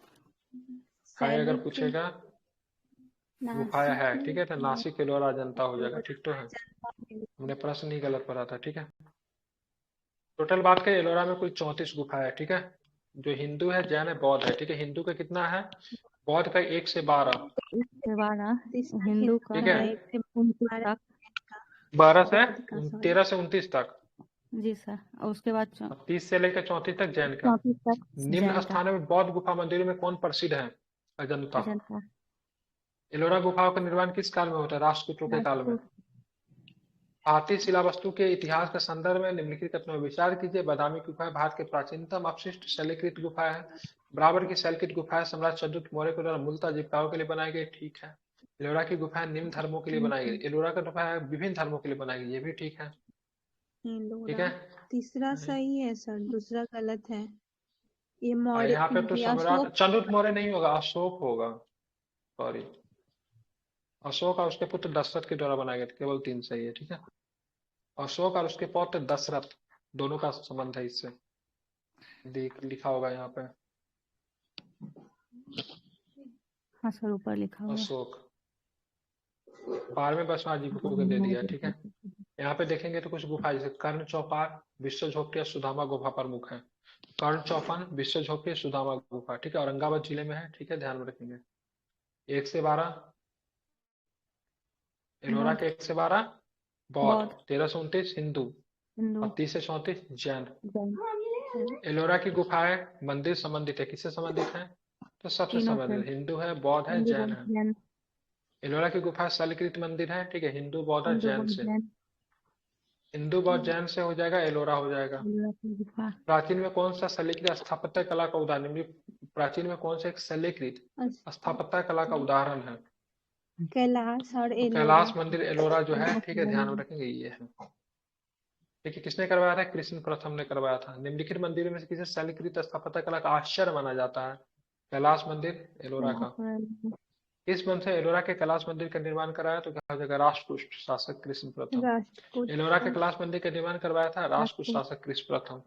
Speaker 2: शैली के
Speaker 1: पूछेगा गुफाया
Speaker 2: नासिक
Speaker 1: है। ठीक है, तो
Speaker 2: में।
Speaker 1: नासिक के लोरा अजंता हो जाएगा। ठीक तो है,
Speaker 2: अजंता में।
Speaker 1: हमने प्रश्न ही गलत पढ़ा था। ठीक है, टोटल बात करें एलोरा में कुल 34 गुफा है। ठीक है, जो हिंदू है, जैन है, बौद्ध है। ठीक है, हिंदू का कितना है? बौद्ध का 1 से 12।
Speaker 2: इसके बाद हिंदू का
Speaker 1: ठीक
Speaker 2: है
Speaker 1: है,
Speaker 2: 1 से 29 तक।
Speaker 1: 12 से
Speaker 2: बौद्ध का
Speaker 1: 13 से 29 तक।
Speaker 2: जी सर। और उसके बाद
Speaker 1: और 30 से लेकर 34 तक जैन का।
Speaker 2: 34 तक
Speaker 1: निम्न
Speaker 2: जैन का।
Speaker 1: स्थानों में बौद्ध गुफा मंदिरों में कौन प्रसिद्ध है? अजंता।
Speaker 2: अजंता।
Speaker 1: एलोरा गुफाओं का निर्माण किस काल में होता है? राष्ट्रकूटों के काल में।
Speaker 2: राजपूत।
Speaker 1: भारतीय शिला वस्तु के इतिहास के संदर्भ में निम्नलिखित कथनों में विचार कीजिए। बादामी गुफा भारत के प्राचीनतम अपशिष्ट शैलकृत गुफा है। बराबर की शैलकृत गुफाएं सम्राट चंद्रगुप्त मौर्य के द्वारा मूलतः जीविकाओं के लिए बनाई गई। ठीक है, एलोरा की गुफाएं निम्न धर्मों के लिए बनाई गई। एलोरा का गुफा विभिन्न धर्मों के लिए बनाई गई, ये भी ठीक है। ठीक
Speaker 3: एलोरा
Speaker 1: है,
Speaker 3: तीसरा सही है सर, दूसरा गलत है। ये
Speaker 1: यहाँ पे तो
Speaker 3: ये
Speaker 1: सम्राट
Speaker 3: अशोक।
Speaker 1: चंद्रगुप्त मौर्य नहीं होगा, अशोक होगा। सॉरी, अशोक और उसके पुत्र दशरथ के द्वारा बनाए गए थे। केवल 3 सही है। ठीक है, अशोक और उसके पौत्र दशरथ दोनों का संबंध है इससे। देख लिखा होगा यहाँ पे
Speaker 2: हाँ सर, ऊपर लिखा हुआ है।
Speaker 1: अशोक। 12वें बसवा जी को दे दिया। ठीक है, यहाँ पे देखेंगे तो कुछ गुफा जैसे कर्ण चौपाल, विश्व झोपड़ी, सुदामा गुफा प्रमुख है। कर्ण चौपाल, विश्व झोपड़ी, सुदामा गुफा। ठीक है, औरंगाबाद जिले में है। ठीक है, ध्यान में रखेंगे। 1 से 12 एलोरा के, 1 से 12 बौद्ध,
Speaker 2: बौद्ध।
Speaker 1: 13 से 29 हिंदू,
Speaker 2: हिंदू।
Speaker 1: और 30 से 34 जैन।
Speaker 2: जैन।
Speaker 1: एलोरा की गुफाएं मंदिर संबंधित है। किससे संबंधित है? तो सबसे
Speaker 3: तीनों से।
Speaker 1: संबंधित, हिंदू है, बौद्ध है,
Speaker 2: हिंदू,
Speaker 1: जैन
Speaker 2: बौद्ध,
Speaker 1: है।
Speaker 2: जैन।
Speaker 1: एलोरा की गुफा शैलकृत मंदिर है। ठीक है, हिंदू, बौद्ध और
Speaker 2: हिंदू,
Speaker 1: जैन
Speaker 2: बौद्ध,
Speaker 1: से।
Speaker 2: जैन।
Speaker 1: हिंदू, बौद्ध, जैन से हो जाएगा, एलोरा हो जाएगा।
Speaker 2: एलोरा की गुफा।
Speaker 1: प्राचीन में कौन सा शैलकृत स्थापत्य कला का उदाहरण? प्राचीन में कौन सा एक शैलकृत स्थापत्य कला का उदाहरण है?
Speaker 3: कैलाश और
Speaker 1: तो
Speaker 3: एलोरा।
Speaker 1: कैलाश मंदिर एलोरा जो है। ठीक है, ध्यान में रखेंगे, ये है। ठीक है, किसने करवाया था? कृष्ण प्रथम ने करवाया था। निम्नलिखित मंदिरों में से किसे शैलकृत स्थापत्य कला का आश्चर्य माना जाता है? कैलाश मंदिर, एलोरा का। किस वंश से एलोरा के कैलाश मंदिर का निर्माण कराया? तो कहा जाएगा राष्ट्रकूट शासक कृष्ण प्रथम।
Speaker 3: राष्ट्रकूट
Speaker 1: एलोरा के कैलाश मंदिर का निर्माण करवाया था राष्ट्रकूट
Speaker 3: राष्ट्रकूट
Speaker 1: शासक कृष्ण प्रथम।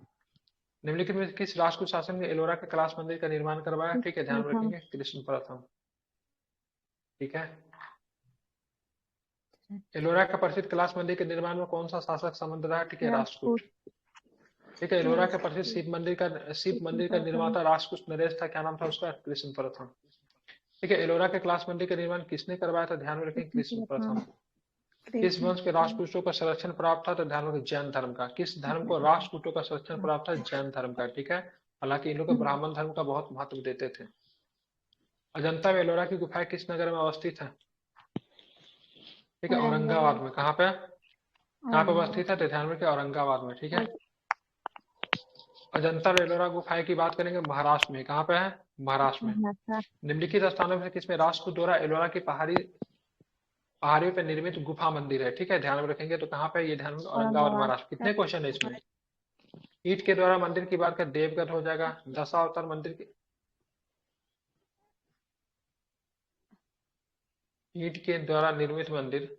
Speaker 1: निम्नलिखित में किस राष्ट्रकूट शासक ने एलोरा के कैलाश मंदिर का निर्माण करवाया? ठीक है, ध्यान में
Speaker 2: प्रथम।
Speaker 1: रखेंगे, कृष्ण प्रथम। ठीक है, एलोरा का प्रसिद्ध कैलाश मंदिर के निर्माण में कौन सा शासक संबंध रहा? ठीक है, राष्ट्रकूट।
Speaker 2: राष्ट्रकूट।
Speaker 1: ठीक है, एलोरा का प्रसिद्ध
Speaker 3: राष्ट्रकूट
Speaker 1: शिव
Speaker 2: कृष्ण
Speaker 1: मंदिर का
Speaker 2: प्रथम।
Speaker 1: निर्माता राष्ट्रकूट नरेश था। क्या नाम था उसका? कृष्ण प्रथम। ठीक है, एलोरा के कैलाश मंदिर का निर्माण किसने करवाया था? ध्यान में रखें,
Speaker 2: कृष्ण
Speaker 1: कृष्ण
Speaker 2: प्रथम।
Speaker 1: प्रथम। किस
Speaker 3: कृष्ण
Speaker 1: वंश के राष्ट्रकूटों का संरक्षण प्राप्त था? तो ध्यान रखें, जैन धर्म का। किस धर्म को राष्ट्रकूटों का संरक्षण प्राप्त था? जैन धर्म का। ठीक है, हालांकि इन लोग ब्राह्मण धर्म का बहुत महत्व देते थे। अजंता में एलोरा की गुफाएं किस नगर में अवस्थित है? ठीक है, औरंगाबाद
Speaker 3: औरंगाबाद
Speaker 1: में। कहाँ पे? कहाँ पे
Speaker 2: औरंगाबाद।
Speaker 1: अवस्थित है? तो ध्यान रखें, औरंगाबाद में। ठीक है, अजंता और एलोरा गुफाएं की बात करेंगे, महाराष्ट्र में। कहाँ पे है? महाराष्ट्र में।
Speaker 2: महाराष्ट्र।
Speaker 1: निम्नलिखित स्थानों में से किसमें राष्ट्रकूट द्वारा एलोरा की पहाड़ियों पर निर्मित गुफा मंदिर है? ठीक है, ध्यान में रखेंगे। तो कहाँ पे? ये ध्यान में, औरंगाबाद,
Speaker 2: औरंगाबाद।
Speaker 1: महाराष्ट्र। कितने क्वेश्चन है इसमें? ईंट के द्वारा मंदिर की बात कर, देवगढ़ हो जाएगा। दशावतार मंदिर की, ईंट के द्वारा निर्मित मंदिर,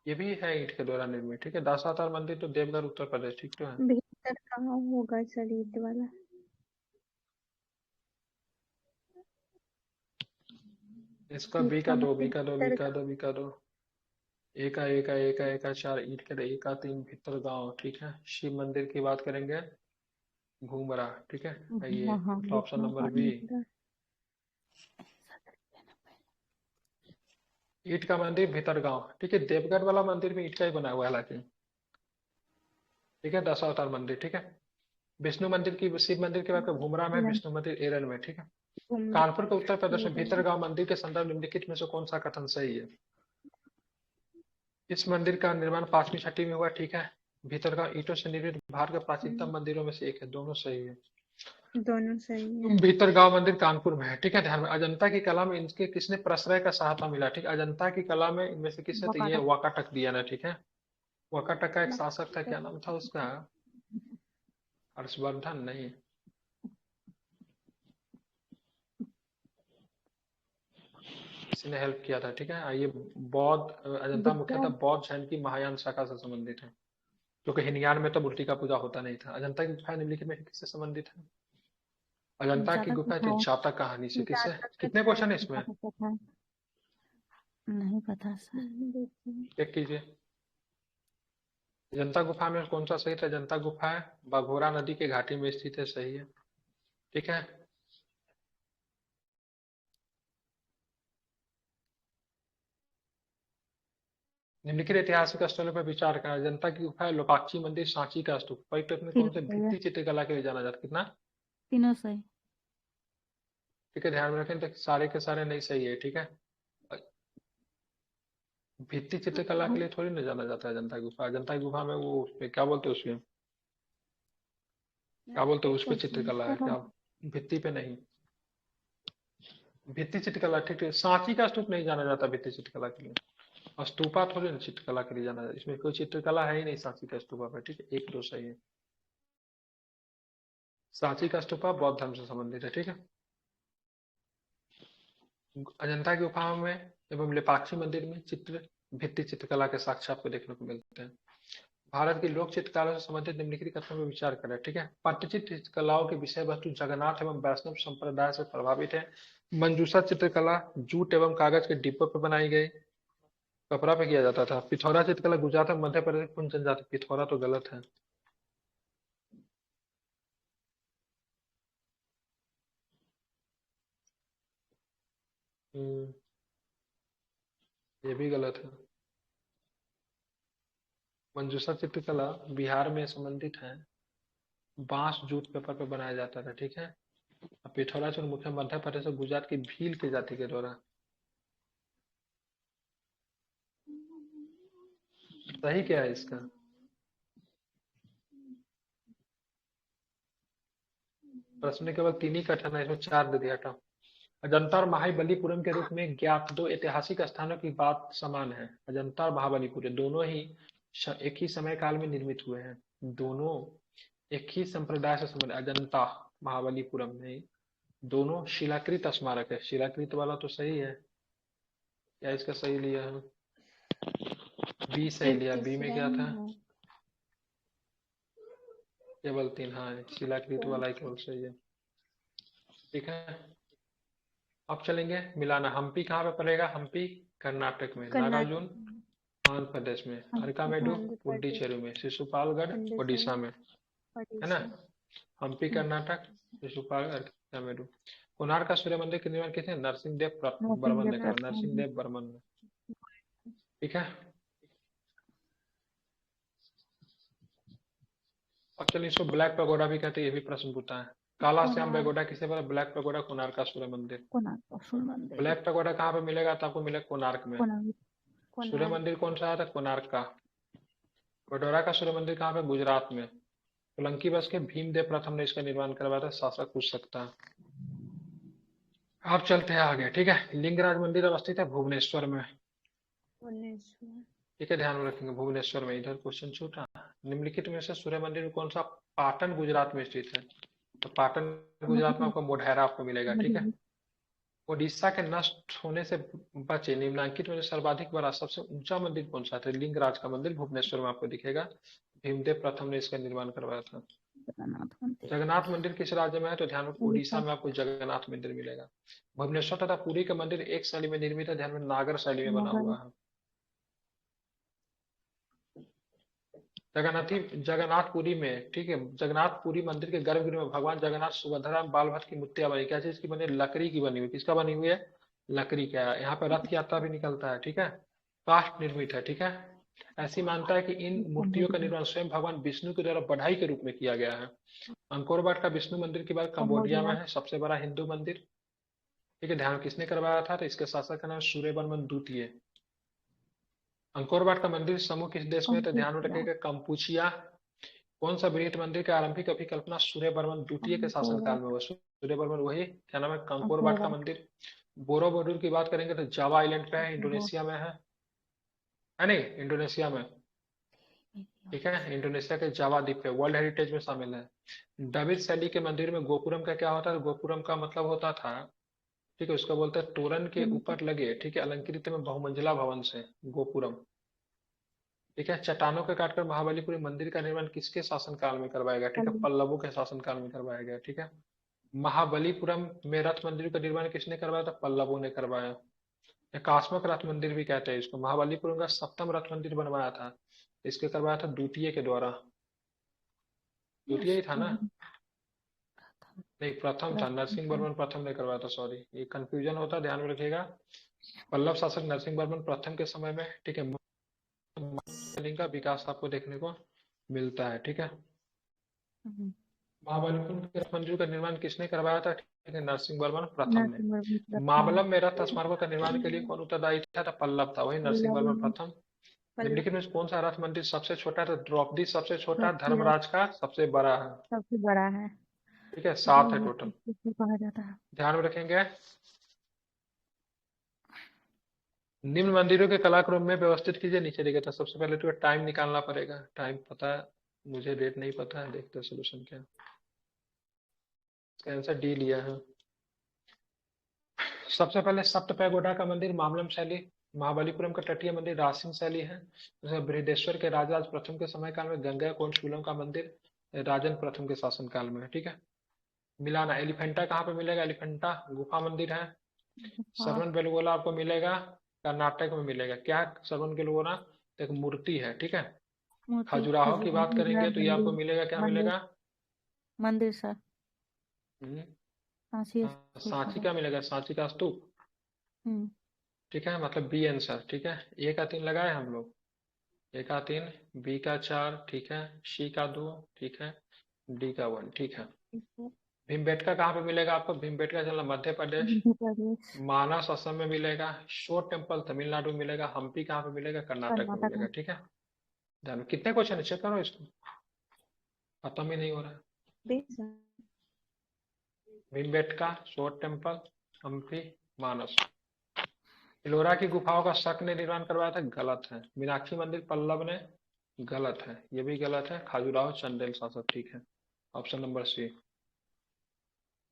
Speaker 1: ये भी है ईंट के द्वारा निर्मित। ठीक है, दशावतार मंदिर तो देवगढ़, उत्तर प्रदेश। ठीक तो है।
Speaker 3: भीतर कहाँ होगा सर ईंट वाला?
Speaker 1: इसका
Speaker 3: ईंट
Speaker 1: बी का
Speaker 3: का
Speaker 1: दो, बी
Speaker 3: मतलब
Speaker 1: का दो, बी
Speaker 3: भीतर
Speaker 1: का
Speaker 3: का।
Speaker 1: दो, बी का दो। एका चार, ईंट के दो, एका तीन, भीतर गांव। ठीक है, शिव मंदिर की बात करेंगे, घूमरा। ठीक है, ये
Speaker 2: वहाँ
Speaker 1: मतलब ऑप्शन
Speaker 2: लिखा
Speaker 1: नंबर
Speaker 2: हुआ
Speaker 1: बी।
Speaker 2: भीतर।
Speaker 1: ईंट का मंदिर, भीतर गांव। ठीक है, देवगढ़ वाला मंदिर भी ईंट का ही बना हुआ है हालांकि। ठीक है, दशावतार मंदिर। ठीक है, विष्णु मंदिर की, शिव मंदिर की बात करें, घूमरा में।
Speaker 3: नहीं,
Speaker 1: विष्णु मंदिर एरन में। ठीक है,
Speaker 3: घूमने
Speaker 1: कानपुर के उत्तर प्रदेश में
Speaker 3: के लिए।
Speaker 1: भीतरगांव मंदिर के संदर्भ निम्नलिखित में से कौन सा कथन सही है? इस मंदिर का निर्माण 5वीं शताब्दी में हुआ। ठीक है, भीतरगांव ईंटों से निर्मित भारत के प्राचीनतम मंदिरों में से एक है। दोनों सही है।
Speaker 3: दोनों सही है।
Speaker 1: भीतरगांव मंदिर कानपुर में है। ठीक है, ध्यान में, अजंता की कला में इनके किसने प्रश्रय का सहायता मिला? ठीक है, अजंता की कला में इनमें से किसने? तो ये
Speaker 2: वकाटक।
Speaker 1: वाकाटक दिया ना। ठीक है, वाकाटक का एक शासक था, क्या नाम था उसका? हर्षवर्धन नहीं, किसी ने हेल्प किया था। ठीक है, ये बौद्ध, अजंता
Speaker 3: बुद्धा।
Speaker 1: मुख्यतः बौद्ध जैन की महायान शाखा से संबंधित है, क्योंकि हिनयान में तो मूर्ति का पूजा होता नहीं था। अजंता की गुफा निम्नलिखित में किससे संबंधित है? अजंता की
Speaker 2: जातक
Speaker 1: गुफा थी
Speaker 2: कथा।
Speaker 1: जातक कहानी से। किससे?
Speaker 3: जातक
Speaker 1: कितने
Speaker 3: कथा
Speaker 1: क्वेश्चन है
Speaker 3: है।
Speaker 1: इसमें?
Speaker 2: जातक कथा। नहीं पता सर।
Speaker 1: चेक कीजिए। अजंता गुफा में कौन सा सही था? अजंता गुफा है, बाघोरा नदी के घाटी में स्थित है, सही है। ठीक है, निम्नलिखित ऐतिहासिक स्थलों पर विचार करें। अजंता की गुफा है, लोकाक्षी मंदिर, सांची का स्तूप। परिटक में कौन
Speaker 2: तीनों
Speaker 1: से
Speaker 2: सही है।
Speaker 1: भित्ति चित्रकला के लिए जाना जाता है? कितना?
Speaker 2: तीनों सही।
Speaker 1: ठीक है, ध्यान में रखें, तो सारे के सारे नहीं सही है। ठीक है, भित्ति चित्रकला के लिए थोड़ी ना जाना जाता है अजंता की गुफा। अजंता की गुफा में वो उसपे क्या बोलते हैं, उसके क्या बोलते हैं, उस पे चित्रकला है
Speaker 2: चलो।
Speaker 1: क्या? भित्ति पे नहीं, भित्ति चित्रकला। ठीक है, सांची का स्तूप नहीं जाना जाता भित्ति चित्रकला के लिए, और स्तूपा थोड़ी ना चित्रकला के लिए जाना जाता, इसमें कोई चित्रकला है ही नहीं सांची का स्तूपा पे। ठीक है, एक दो सही है। सांची का स्तूपा बौद्ध धर्म से संबंधित है। ठीक है, अजंता की गुफा में एवं लेपाक्षी मंदिर में चित्र, भित्ति चित्रकला के साक्ष्य आपको देखने को मिलते हैं। भारत की लोक चित्रकला से संबंधित निम्नलिखित कथनों पर विचार करें। ठीक है, पट्टचित्र चित्रकलाओं की विषय वस्तु जगन्नाथ एवं वैष्णव संप्रदाय से प्रभावित है। मंजूषा चित्रकला जूट एवं कागज के डिब्बों पर बनाई गई, कपड़ा पे किया जाता था। पिथौरा चित्रकला गुजरात और मध्य प्रदेश पुंज जनजाति। पिथौरा तो गलत है। हम्म, ये भी गलत है। मंजूषा चित्रकला बिहार में संबंधित है, बांस जूट पेपर पे बनाया जाता था। ठीक है, और पिथौरा चित्र मुख्य मध्य प्रदेश और गुजरात की भील की जाति के द्वारा। सही क्या है इसका? प्रश्न में केवल तीन ही कथन है, इसमें चार दे दिया था। अजंता और महाबलीपुरम के रूप में ज्ञात दो ऐतिहासिक स्थानों की बात समान है। अजंता और महाबलीपुरम दोनों ही एक ही समय काल में निर्मित हुए हैं। दोनों एक ही संप्रदाय से संबंधित, अजंता महाबलीपुरम में दोनों शिलाकृत स्मारक है। शिलाकृत वाला तो सही है, क्या इसका सही लिया है? बी सही
Speaker 3: एक
Speaker 1: लिया। बी में
Speaker 3: तीसरा
Speaker 1: क्या
Speaker 3: ही
Speaker 1: था?
Speaker 3: है।
Speaker 1: केवल 3, हाँ शिलाकृत
Speaker 3: तो
Speaker 1: वाला ही केवल सही है। ठीक है, अब चलेंगे मिलाना। हम्पी कहाँ पे पड़ेगा? हम्पी कर्नाटक में,
Speaker 3: कर्नाटक
Speaker 1: नागार्जुन आंध्र प्रदेश में, अरकामेडू
Speaker 3: आंध्र प्रदेश,
Speaker 1: पुडुचेरी में, शिशुपालगढ़
Speaker 3: पंडिचेरी,
Speaker 1: ओडिशा में, है ना।
Speaker 3: ओडिशा।
Speaker 1: हम्पी कर्नाटक, शिशुपाल अरकामेडू। कोणार्क का सूर्य मंदिर का निर्माण किसने? नरसिंह देव बर्मन ने करा, नरसिंह देव बर्मन ने। ठीक है, अब चलिए इसको ब्लैक पैगोडा भी कहते हैं, ये भी प्रश्न पूछा है। काला श्याम पैगोडा किसे बोला? ब्लैक पैगोडा कोणार्क का सूर्य मंदिर।
Speaker 2: कोणार्क सूर्य मंदिर।
Speaker 1: ब्लैक पैगोडा कहाँ पे मिलेगा? तो आपको मिलेगा कोणार्क में। सूर्य
Speaker 3: कोणार्क।
Speaker 1: मंदिर कौन सा आया था? कोणार्क का। वडोदरा का सूर्य मंदिर कहाँ पे? गुजरात में। सोलंकी वंश के भीमदेव प्रथम ने इसका निर्माण करवाया था, शासक पूछ सकता है। अब चलते हैं आगे। ठीक है, लिंगराज मंदिर अवस्थित है भुवनेश्वर में।
Speaker 3: भुवनेश्वर।
Speaker 1: ठीक है, ध्यान में रखेंगे भुवनेश्वर में। इधर क्वेश्चन छूटा। निम्नलिखित में से सूर्य मंदिर में कौन सा? पाटन गुजरात में स्थित है। तो पाटन गुजरात में आपको मोढेरा आपको मिलेगा। ठीक है, ओडिशा के नष्ट होने से बचे निम्नांकित में से सर्वाधिक बड़ा सबसे ऊंचा मंदिर कौन सा था? लिंगराज का मंदिर भुवनेश्वर में आपको दिखेगा। भीमदेव प्रथम ने इसका निर्माण करवाया था।
Speaker 2: जगन्नाथ मंदिर।
Speaker 1: जगन्नाथ मंदिर किस राज्य में है? तो ध्यान रखो उड़ीसा में आपको जगन्नाथ मंदिर मिलेगा। भुवनेश्वर तथा पुरी का मंदिर एक शैली में निर्मित है, ध्यान में नागर शैली में बना हुआ है। जगन्नाथपुरी में, ठीक है, जगन्नाथपुरी मंदिर के गर्भगृह में भगवान जगन्नाथ सुभद्रा बालभद्र की मूर्तियां बनी। क्या चीज की बनी? लकड़ी की बनी हुई। किसका बनी हुई है? लकड़ी का। यहाँ पे रथ यात्रा भी निकलता है। ठीक है, काष्ठ निर्मित है। ठीक है, ऐसी मानता है कि इन मूर्तियों का निर्माण स्वयं भगवान विष्णु के द्वारा बढ़ाई के रूप में किया गया है। अंकोर वाट का विष्णु मंदिर की बात कंबोडिया में है, सबसे बड़ा हिंदू मंदिर। ठीक है, ध्यान किसने करवाया था? तो इसके शासक का नाम सूर्यवर्मन द्वितीय। अंकोर वाट का मंदिर समूह किस देश में है? तो ध्यान में रखिएगा कंपुचिया। कौन सा बृहत मंदिर की आरंभिक अभिकल्पना सूर्यवर्मन द्वितीय के शासनकाल में हुआ? सूर्यवर्मन वही, क्या नाम है? कंकोर वाट का मंदिर। बोरोबुदुर की बात करेंगे तो जावा आइलैंड पे है, इंडोनेशिया में है नहीं? इंडोनेशिया में। ठीक है, इंडोनेशिया के जावा द्वीप पे, वर्ल्ड हेरिटेज में शामिल है। द्रविड़ शैली के मंदिर में गोपुरम का क्या होता है? गोपुरम का मतलब होता था, ठीक है, उसका बोलते हैं तोरण के ऊपर लगे, ठीक है, अलंकृत में बहुमंजिला भवन से गोपुरम। ठीक है, चट्टानों के काटकर महाबलीपुरी मंदिर का निर्माण किसके शासनकाल में करवाया गया? ठीक है, पल्लवों के शासनकाल में करवाया गया। ठीक है, महाबलीपुरम में रथ मंदिर का निर्माण किसने करवाया था? पल्लवों ने करवाया। एकात्मक रथ मंदिर भी कहते हैं इसको। महाबलीपुरम का सप्तम रथ मंदिर बनवाया था, इसके करवाया था द्वितीय के द्वारा। द्वितीय ही था ना? नहीं, प्रथम था। नरसिंह वर्मन प्रथम ने करवाया था, सॉरी, ये कंफ्यूजन होता है, ध्यान में रखिएगा। पल्लव शासक नरसिंह वर्मन प्रथम के समय में, ठीक है, लिंग का विकास आपको देखने को मिलता है। ठीक है, महाबलीपुरम के रथ मंदिर का निर्माण किसने करवाया था? ठीक है, नरसिंह वर्मन प्रथम ने। मामलम में रथ स्मारकों का निर्माण के लिए कौन उत्तरदायी था? तो पल्लव था, वही नरसिंह वर्मन प्रथम। निम्नलिखित में कौन सा रथ मंदिर सबसे छोटा है? तो द्रौपदी सबसे छोटा, धर्मराज का सबसे बड़ा है।
Speaker 2: सबसे बड़ा है।
Speaker 1: ठीक है, 7 है टोटल,
Speaker 2: कहा जाता है।
Speaker 1: ध्यान में रखेंगे। निम्न मंदिरों के कलाक्रम में व्यवस्थित कीजिए, नीचे लिखा था। सबसे पहले तो टाइम निकालना पड़ेगा। टाइम पता है मुझे, डेट नहीं पता है। देखते हैं सोल्यूशन क्या है। इसका आंसर डी लिया है। सबसे पहले सप्त पैगोडा का मंदिर मामलम शैली। महाबलीपुरम का तटीय मंदिर रासिन शैली है। बृहदेश्वर के राजराज प्रथम के समय काल में गंगा कोंडशूलम का मंदिर राजन प्रथम के शासन काल में है। ठीक है, मिलाना। एलिफेंटा कहाँ पे मिलेगा? एलिफेंटा गुफा मंदिर है। सरवन बेलगोला आपको मिलेगा कर्नाटक में मिलेगा। क्या है सरवन बेलगोला? एक मूर्ति है। ठीक है, खजुराहो की बात करेंगे तो ये आपको मिलेगा, क्या मिलेगा?
Speaker 2: मंदिर सर।
Speaker 1: सांची का मिलेगा, सांची का स्तूप। ठीक है, मतलब बी आंसर। ठीक है, ए का 3 लगाए हम लोग। ए का 3, बी का 4, ठीक है, सी का 2, ठीक है, डी का 1। ठीक है, भीमबेटका कहाँ पे मिलेगा आपको? भीमबेटका चलना मध्य प्रदेश। मानस असम में मिलेगा। शोर टेम्पल तमिलनाडु में मिलेगा। हम्पी कहाँ पे मिलेगा? कर्नाटक में मिलेगा। ठीक है, ध्यान। कितने क्वेश्चन चेक करो इसको, खत्म ही नहीं हो रहा। भीमबेटका, शोर टेम्पल, हम्पी, मानस। एलोरा की गुफाओं का शक ने निर्माण करवाया था, गलत है। मीनाक्षी मंदिर पल्लव ने गलत है, ये भी गलत है। खजुराहो चंदेल शासक, ठीक है। Option number C.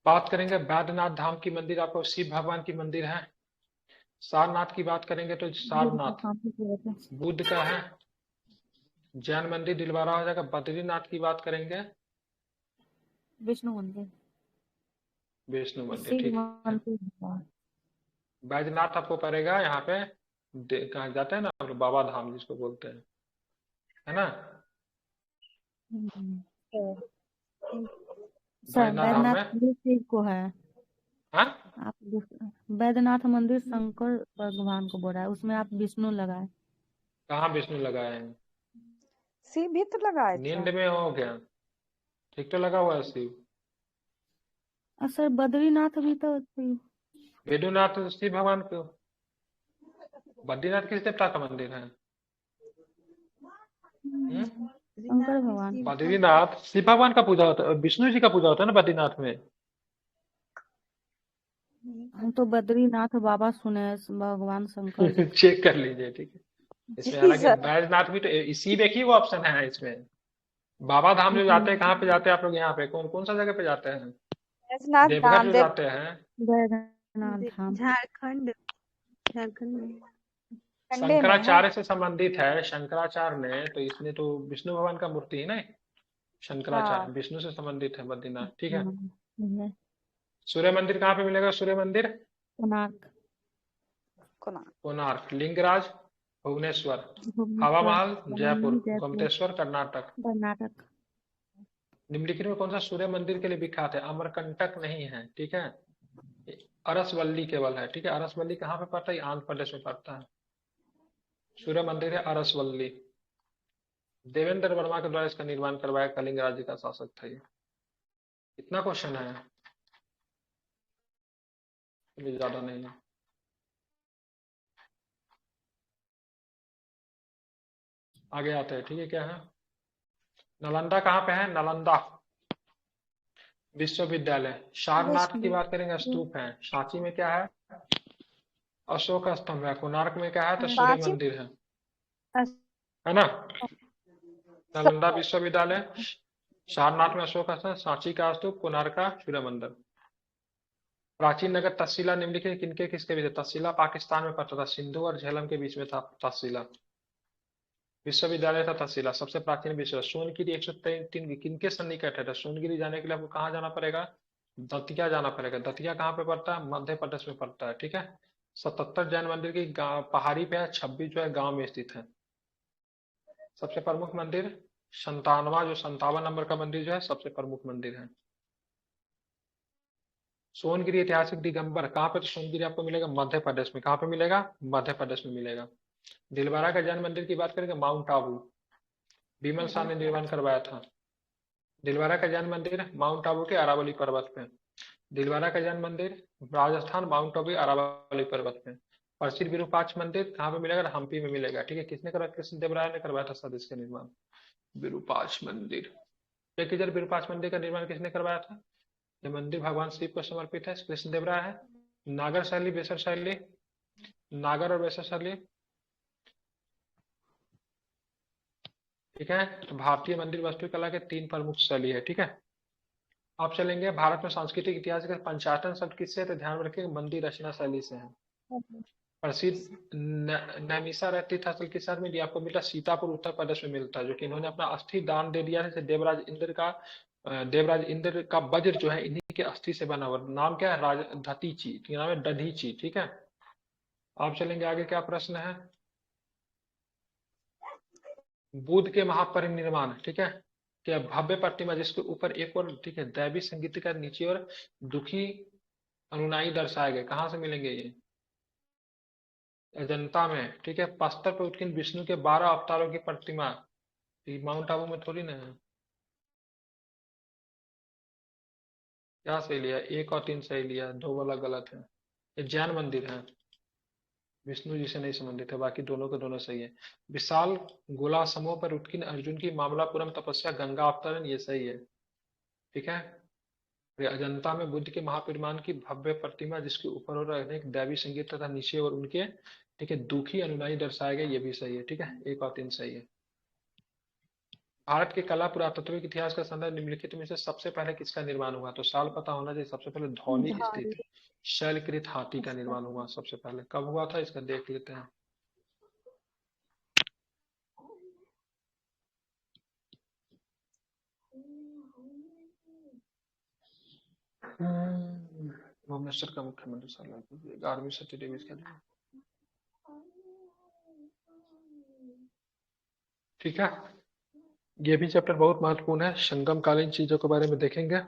Speaker 1: बात करेंगे बैद्यनाथ धाम की मंदिर, आपको शिव भगवान की मंदिर है। सारनाथ की बात करेंगे तो सारनाथ
Speaker 2: काफी जरूरत है।
Speaker 1: बुद्ध का है। जैन मंदिर दिलवारा हो जाएगा। बद्रीनाथ की बात करेंगे,
Speaker 2: विष्णु मंदिर।
Speaker 1: विष्णु मंदिर,
Speaker 2: शिव
Speaker 1: ठीक है।
Speaker 2: मंदिर है।
Speaker 1: बैजनाथ आपको पड़ेगा यहाँ पे, कहाँ जाते हैं ना हम लोग, बाबा धाम जिसको बोलते हैं, है ना।
Speaker 2: हम्म, तो सर
Speaker 1: बैजनाथ धाम
Speaker 2: बैद्यनाथ
Speaker 1: में।
Speaker 2: मंदिर शिव को है।
Speaker 1: हाँ,
Speaker 2: आप बैद्यनाथ मंदिर शंकर भगवान को बोल रहा है, उसमें आप विष्णु लगाए।
Speaker 1: कहाँ विष्णु लगाए हैं?
Speaker 4: शिव भी तो लगाए थे।
Speaker 1: नींद में हो गया, ठीक तो लगा हुआ है शिव।
Speaker 2: और सर बद्रीनाथ भी तो
Speaker 1: वेदुनाथ तो शिव भगवान को। बद्रीनाथ किस देवता का मंदिर है?
Speaker 2: शंकर भगवान।
Speaker 3: शिव का
Speaker 1: बद्रीनाथ शिव भगवान का पूजा होता है, विष्णु जी का पूजा होता है ना बद्रीनाथ में।
Speaker 2: हम तो बद्रीनाथ बाबा सुने हैं, भगवान शंकर जी।
Speaker 1: चेक कर लीजिए, ठीक है। इसमें
Speaker 4: जी
Speaker 1: हालांकि
Speaker 4: सर।
Speaker 1: बैजनाथ भी तो इसी में ही वो ऑप्शन है इसमें। बाबा धाम जो जाते हैं, कहाँ पे जाते हैं आप लोग? यहाँ पे कौन कौन सा जगह पे जाते हैं?
Speaker 4: बैजनाथ
Speaker 1: देवघर
Speaker 4: धाम
Speaker 1: जो
Speaker 4: देव।
Speaker 1: जाते हैं।
Speaker 2: बैद्यनाथ धाम।
Speaker 3: झारखंड, झारखंड में।
Speaker 4: ठंडे में है।
Speaker 1: शंकराचार्य से संबंधित है, शंकराचार्य ने तो इसमें तो विष्णु भगवान का मूर्ति है ना। शंकराचार्य
Speaker 4: हाँ।
Speaker 1: विष्णु से संबंधित है बद्रीनाथ, ठीक है।
Speaker 2: है।
Speaker 1: सूर्य मंदिर कहाँ पे मिलेगा? सूर्य मंदिर
Speaker 2: कोणार्क।
Speaker 1: कोणार्क। लिंगराज भुवनेश्वर। हवा
Speaker 2: भुवनेश्वर।
Speaker 1: महल जयपुर।
Speaker 2: जयपुर।
Speaker 1: गोमतेश्वर कर्नाटक।
Speaker 2: कर्नाटक।
Speaker 1: निम्नलिखित में कौन सा सूर्य मंदिर के लिए विख्यात है? अमरकंटक नहीं है, ठीक है। अरसवल्ली केवल है, ठीक है। अरसवल्ली कहाँ पे पड़ता है? आंध्र प्रदेश में पड़ता है। सूर्य मंदिर है अरसवल्ली। देवेंद्र वर्मा के द्वारा इसका निर्माण करवाया, कलिंग राज्य का शासक था ये। इतना क्वेश्चन है, चलिए ज्यादा नहीं है। आगे आते हैं, ठीक है। क्या है? नालंदा कहाँ पे है? नालंदा विश्वविद्यालय। सारनाथ की बात करेंगे, स्तूप है। सांची में क्या है? अशोक स्तंभ है। कोणार्क में क्या है? तो सूर्य
Speaker 4: सांची।
Speaker 1: मंदिर है
Speaker 4: अस-
Speaker 1: है ना। नालंदा विश्वविद्यालय, सारनाथ में अशोक स्तंभ, सांची का स्तूप, कोणार्क का सूर्य मंदिर। प्राचीन नगर तक्षशिला निम्नलिखित किनके किसके बीच है? तक्षशिला पाकिस्तान में पड़ता था, सिंधु और झेलम के बीच में था तक्षशिला। विश्वविद्यालय था तक्षशिला, सबसे प्राचीन विश्व। सोनगिरी 103 किनके सन्निकट है? सोनगिरी जाने के लिए आपको कहाँ जाना पड़ेगा? दतिया जाना पड़ेगा। दतिया कहाँ पे पड़ता है? मध्य प्रदेश में पड़ता है, ठीक है। 77 जैन मंदिर की पहाड़ी पे है, 26 जो है गांव में स्थित है। सबसे प्रमुख मंदिर 57वां, जो 57 नंबर का मंदिर जो है सबसे प्रमुख मंदिर है। सोनगिरी ऐतिहासिक दिगंबर कहाँ पे? तो सोनगिरी आपको मिलेगा मध्य प्रदेश में। कहाँ पे मिलेगा? मध्य प्रदेश में मिलेगा। दिलवारा का जैन मंदिर की बात करेंगे, माउंट आबू, विमल शाह ने निर्माण करवाया था। दिलवारा का जैन मंदिर माउंट आबू के अरावली पर्वत पे। दिलवारा का जैन मंदिर राजस्थान, माउंट आबू अरावली पर्वत पे। प्रसिद्ध विरूपाक्ष मंदिर कहाँ पे मिलेगा? हम्पी में मिलेगा, ठीक है। किसने करवाया? कृष्ण देव राय ने करवाया था शायद इसका निर्माण। विरूपाक्ष मंदिर, देखिए विरूपाक्ष मंदिर का निर्माण किसने करवाया था? ये मंदिर भगवान शिव को समर्पित है, कृष्ण देव राय है। नागर शैली, बेसर शैली, नागर और बेसर शैली, ठीक है। तो भारतीय मंदिर वास्तुकला के 3 प्रमुख शैली है, ठीक है। आप चलेंगे भारत में सांस्कृतिक इतिहास का पंचायतन शब्द किससे है? तो ध्यान रखिए मंदिर रचना शैली से है। प्रसिद्ध नैमिषा रहती था असल के साथ में, आपको मिलता सीतापुर उत्तर प्रदेश में मिलता है, जो कि इन्होंने अपना अस्थि दान दे दिया है। देवराज इंद्र का, देवराज इंद्र का वज्र जो है इन्हीं के अस्थि से बना हुआ। नाम क्या है? राज धतीची, नाम है दधीची, ठीक है। आप चलेंगे आगे, क्या प्रश्न है? बुद्ध के महापरिनिर्वाण, ठीक है। क्या भव्य प्रतिमा जिसके ऊपर एक और, ठीक है, दैवी संगीत का नीचे और दुखी अनुनायी दर्शाए गए, कहाँ से मिलेंगे ये? अजंता में, ठीक है। पत्थर पर उत्कीर्ण विष्णु के 12 अवतारों की प्रतिमा, ये माउंट आबू में थोड़ी ना है। क्या सही लिया? 1 और 3 सही लिया, 2 वाला गलत है। ये जैन मंदिर है, विष्णु जी से नहीं संबंधित है, बाकी दोनों के दोनों सही है। विशाल गोला समूह पर उत्कीर्ण अर्जुन की मामलापुरम तपस्या, गंगा अवतरण, ये सही है, ठीक है। ये अजंता में बुद्ध के महापरिनिर्वाण की भव्य प्रतिमा जिसके ऊपर और अनेक दैवी संगीत तथा नीचे और उनके, ठीक है, दुखी अनुनायी दर्शाए गए, ये भी सही है, ठीक है। 1 और 3 सही है। भारत के कला पुरातत्विक इतिहास का संदर्भ निम्नलिखित में से सबसे पहले किसका निर्माण हुआ? तो साल पता होना चाहिए। सबसे पहले धौली स्थित
Speaker 2: धौली।
Speaker 1: शैलकृत हाथी का
Speaker 2: अच्छा।
Speaker 1: निर्माण हुआ सबसे पहले। कब हुआ था इसका देख लेते हैं। भुवनेश्वर का मुख्यमंत्री साल 11वीं सदी देवी का। ठीक है, ये भी चैप्टर बहुत महत्वपूर्ण है। संगम कालीन चीजों के बारे में देखेंगे।